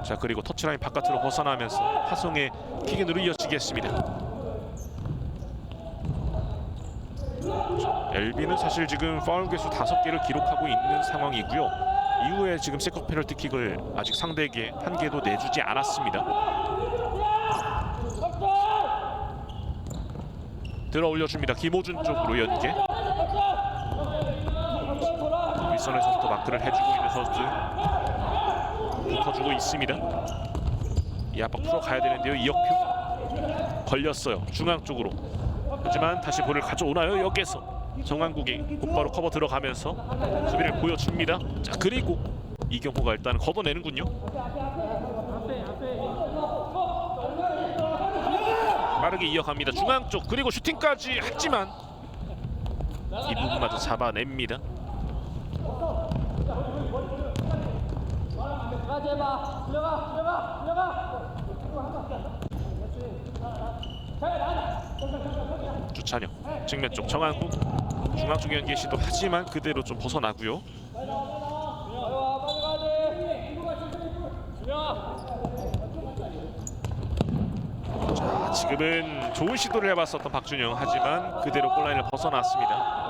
자 그리고 터치라인 바깥으로 벗어나면서 화성의 킥인으로 이어지겠습니다. LB는 사실 지금 파울 개수 5개를 기록하고 있는 상황이고요. 이후에 지금 세컨 페널티 킥을 아직 상대에게 한 개도 내주지 않았습니다. 들어 올려줍니다. 김호준 쪽으로 연계. 윗선에서부터 마크를 해주고 있는 선수들 붙어주고 있습니다. 이 압박 풀어가야 되는데요. 이혁표 걸렸어요. 중앙 쪽으로. 하지만 다시 볼을 가져오나요? 여기에서 정한국이 곧바로 커버 들어가면서 수비를 보여줍니다. 자 그리고 이경호가 일단 걷어내는군요. 빠르게 이어갑니다. 중앙 쪽 그리고 슈팅까지 했지만 이 부분마저 잡아냅니다. 주찬영 측면 쪽 정한국 중앙 쪽 연계 시도 하지만 그대로 좀 벗어나고요. 자 지금은 좋은 시도를 해봤었던 박준영 하지만 그대로 골라인을 벗어났습니다.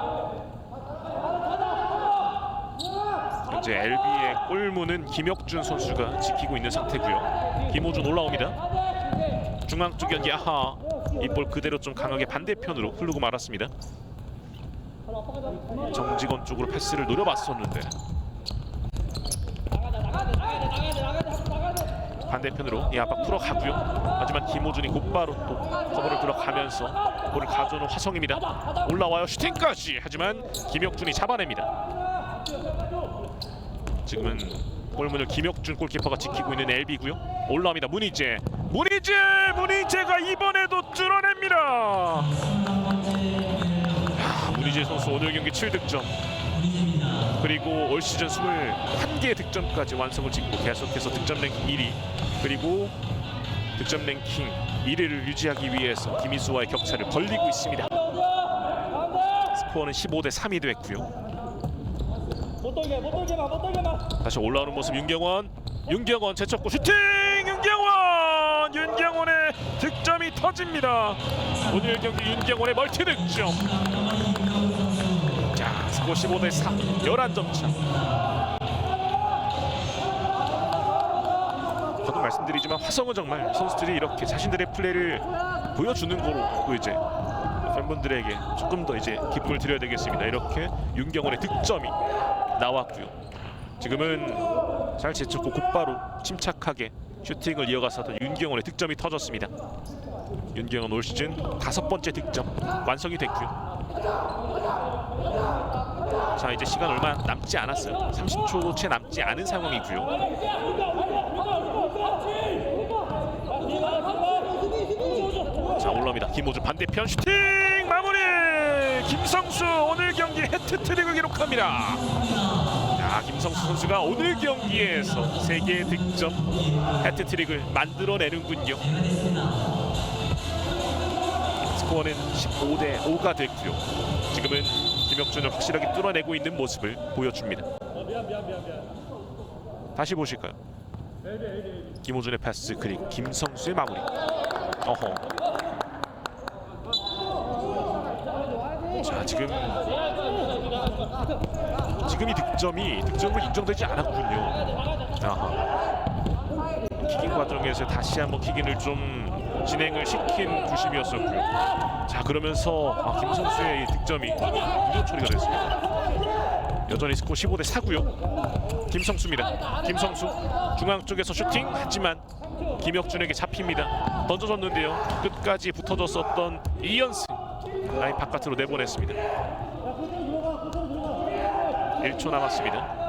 현재 LB의 골문은 김혁준 선수가 지키고 있는 상태고요. 김호준 올라옵니다. 중앙 쪽 연기 아하 이 볼 그대로 좀 강하게 반대편으로 흐르고 말았습니다. 정직원 쪽으로 패스를 노려봤었는데 반대편으로 이 압박 풀어가고요. 하지만 김호준이 곧바로 또 커버를 들어가면서 볼을 가져오는 화성입니다. 올라와요. 슈팅까지 하지만 김혁준이 잡아냅니다. 지금은 골문을 김혁준 골키퍼가 지키고 있는 LB고요. 올라옵니다. 문희재가 이번에도 뚫어냅니다. 문희재 선수 오늘 경기 7득점 그리고 올 시즌 21개의 득점까지 완성을 짓고 계속해서 득점 랭킹 1위 그리고 득점 랭킹 1위를 유지하기 위해서 김희수와의 격차를 벌리고 있습니다. 스코어는 15대 3이 됐고요. 다시 올라오는 모습 윤경원 제쳤고 슈팅 윤경원의 득점이 터집니다. 오늘 경기 윤경원의 멀티 득점. 자 스코어 15대 3 11점 차. 저도 말씀드리지만 화성은 정말 선수들이 이렇게 자신들의 플레이를 보여주는 거로 또 이제 팬분들에게 조금 더 이제 기쁨을 드려야 되겠습니다. 이렇게 윤경원의 득점이 나왔고요. 지금은 잘 제쳤고 곧바로 침착하게 슈팅을 이어가서던 윤경원의 득점이 터졌습니다. 윤경원 올 시즌 5번째 득점 완성이 됐고요. 자 이제 시간 얼마 남지 않았어요. 30초 채 남지 않은 상황이고요. 자 올라옵니다. 김호준 반대편 슈팅 마무리. 김성수 오늘 경기 해트트릭을 기록합니다. 자, 김성수 선수가 오늘 경기에서 3개의 득점 해트트릭을 만들어내는군요. 스코어는 15대 5가 됐고요. 지금은 김혁준을 확실하게 뚫어내고 있는 모습을 보여줍니다. 다시 보실까요? 김호준의 패스 그리고 김성수의 마무리. 자 지금 이 득점으로 인정되지 않았군요. 킥인 과정에서 다시 한번 킥인을 좀 진행을 시킨 부심이었었고요. 자 그러면서 김성수의 이 득점이 무효 처리가 됐습니다. 여전히 스코어 15대 4고요. 김성수입니다. 김성수 중앙 쪽에서 슈팅 하지만 김혁준에게 잡힙니다. 던져줬는데요. 끝까지 붙어줬었던 이연승 라인 바깥으로 내보냈습니다. 1초 남았습니다.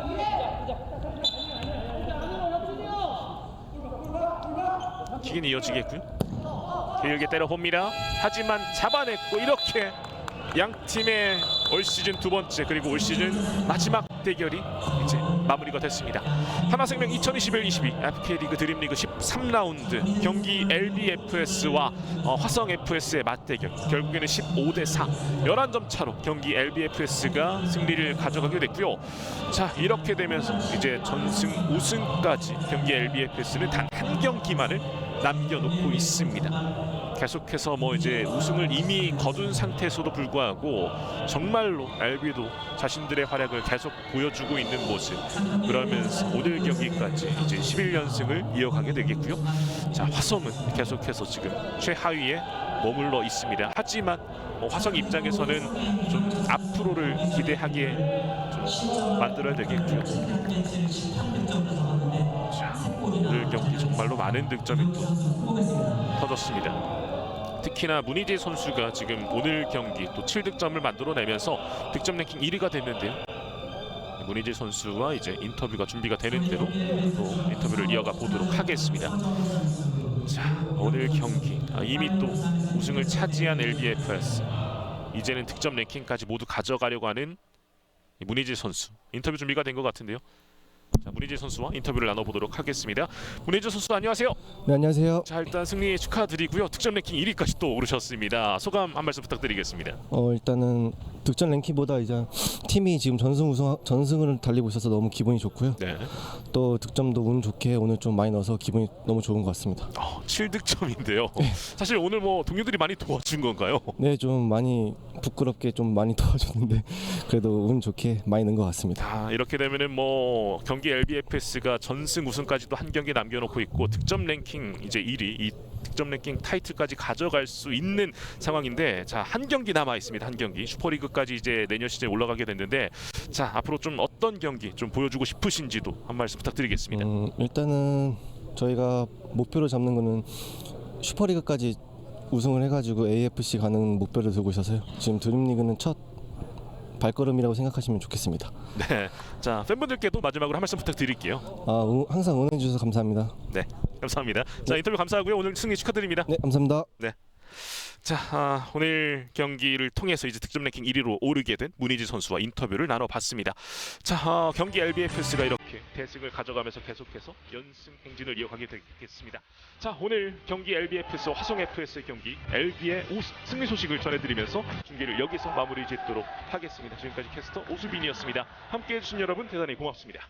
킥인 이어지겠고요. 길게 때려봅니다. 하지만 잡아냈고 이렇게 양 팀의 올 시즌 두 번째 그리고 올 시즌 마지막 대결이 이제 마무리가 됐습니다. 하나생명 2021-22 FK리그 드림리그 13라운드 경기 LBFS와 화성FS의 맞대결, 결국에는 15대4 11점 차로 경기 LBFS가 승리를 가져가게 됐고요. 자, 이렇게 되면서 이제 전승 우승까지 경기 LBFS는 단 한 경기만을 남겨놓고 있습니다. 계속해서 뭐 이제 우승을 이미 거둔 상태에서도 불구하고 정말로 LB도 자신들의 활약을 계속 보여주고 있는 모습, 그러면서 오늘 경기까지 이제 11연승을 이어가게 되겠고요. 자, 화성은 계속해서 지금 최하위에 머물러 있습니다. 하지만 화성 입장에서는 좀 앞으로를 기대하게 좀 만들어야 되겠고요. 자, 오늘 경기 정말로 많은 득점이 또 터졌습니다. 특히나 문희재 선수가 지금 오늘 경기 또 7득점을 만들어내면서 득점 랭킹 1위가 됐는데요. 문희재 선수와 이제 인터뷰가 준비가 되는 대로 또 인터뷰를 이어가 보도록 하겠습니다. 자, 오늘 경기 이미 또 우승을 차지한 LBFS, 이제는 득점 랭킹까지 모두 가져가려고 하는 문희재 선수 인터뷰 준비가 된 것 같은데요. 자, 문희재 선수와 인터뷰를 나눠보도록 하겠습니다. 문희재 선수 안녕하세요. 네, 안녕하세요. 자, 일단 승리 축하드리고요. 득점 랭킹 1위까지 또 오르셨습니다. 소감 한 말씀 부탁드리겠습니다. 일단은 득점 랭킹보다 이제 팀이 지금 전승을 달리고 있어서 너무 기분이 좋고요. 네. 또 득점도 운 좋게 오늘 좀 많이 넣어서 기분이 너무 좋은 것 같습니다. 7득점인데요. 사실 오늘 뭐 동료들이 많이 도와준 건가요? 네, 좀 많이 부끄럽게 좀 많이 도와줬는데 그래도 운 좋게 많이 넣은 것 같습니다. 이렇게 되면은 뭐 경기 LBFS가 전승 우승까지도 한 경기 남겨놓고 있고 득점 랭킹 이제 1위, 이 득점 랭킹 타이틀까지 가져갈 수 있는 상황인데, 자, 한 경기 남아 있습니다. 한 경기 슈퍼리그까지 이제 내년 시즌에 올라가게 됐는데, 자, 앞으로 좀 어떤 경기 좀 보여주고 싶으신지도 한 말씀 부탁드리겠습니다. 일단은 저희가 목표로 잡는 거는 슈퍼리그까지 우승을 해가지고 AFC 가는 목표를 두고 있어서요. 지금 드림리그는 첫 발걸음이라고 생각하시면 좋겠습니다. 네, 자, 팬분들께도 마지막으로 한 말씀 부탁드릴게요. 항상 응원해 주셔서 감사합니다. 네, 감사합니다. 자, 인터뷰 감사하고요. 오늘 승리 축하드립니다. 네, 감사합니다. 네. 자, 오늘 경기를 통해서 이제 득점 랭킹 1위로 오르게 된 문희재 선수와 인터뷰를 나눠봤습니다. 자, 경기 LBFS가 이렇게 대승을 가져가면서 계속해서 연승 행진을 이어가게 되겠습니다. 자, 오늘 경기 LBFS와 화성FS의 경기 LB의 승리 소식을 전해드리면서 중계를 여기서 마무리 짓도록 하겠습니다. 지금까지 캐스터 오수빈이었습니다. 함께해 주신 여러분 대단히 고맙습니다.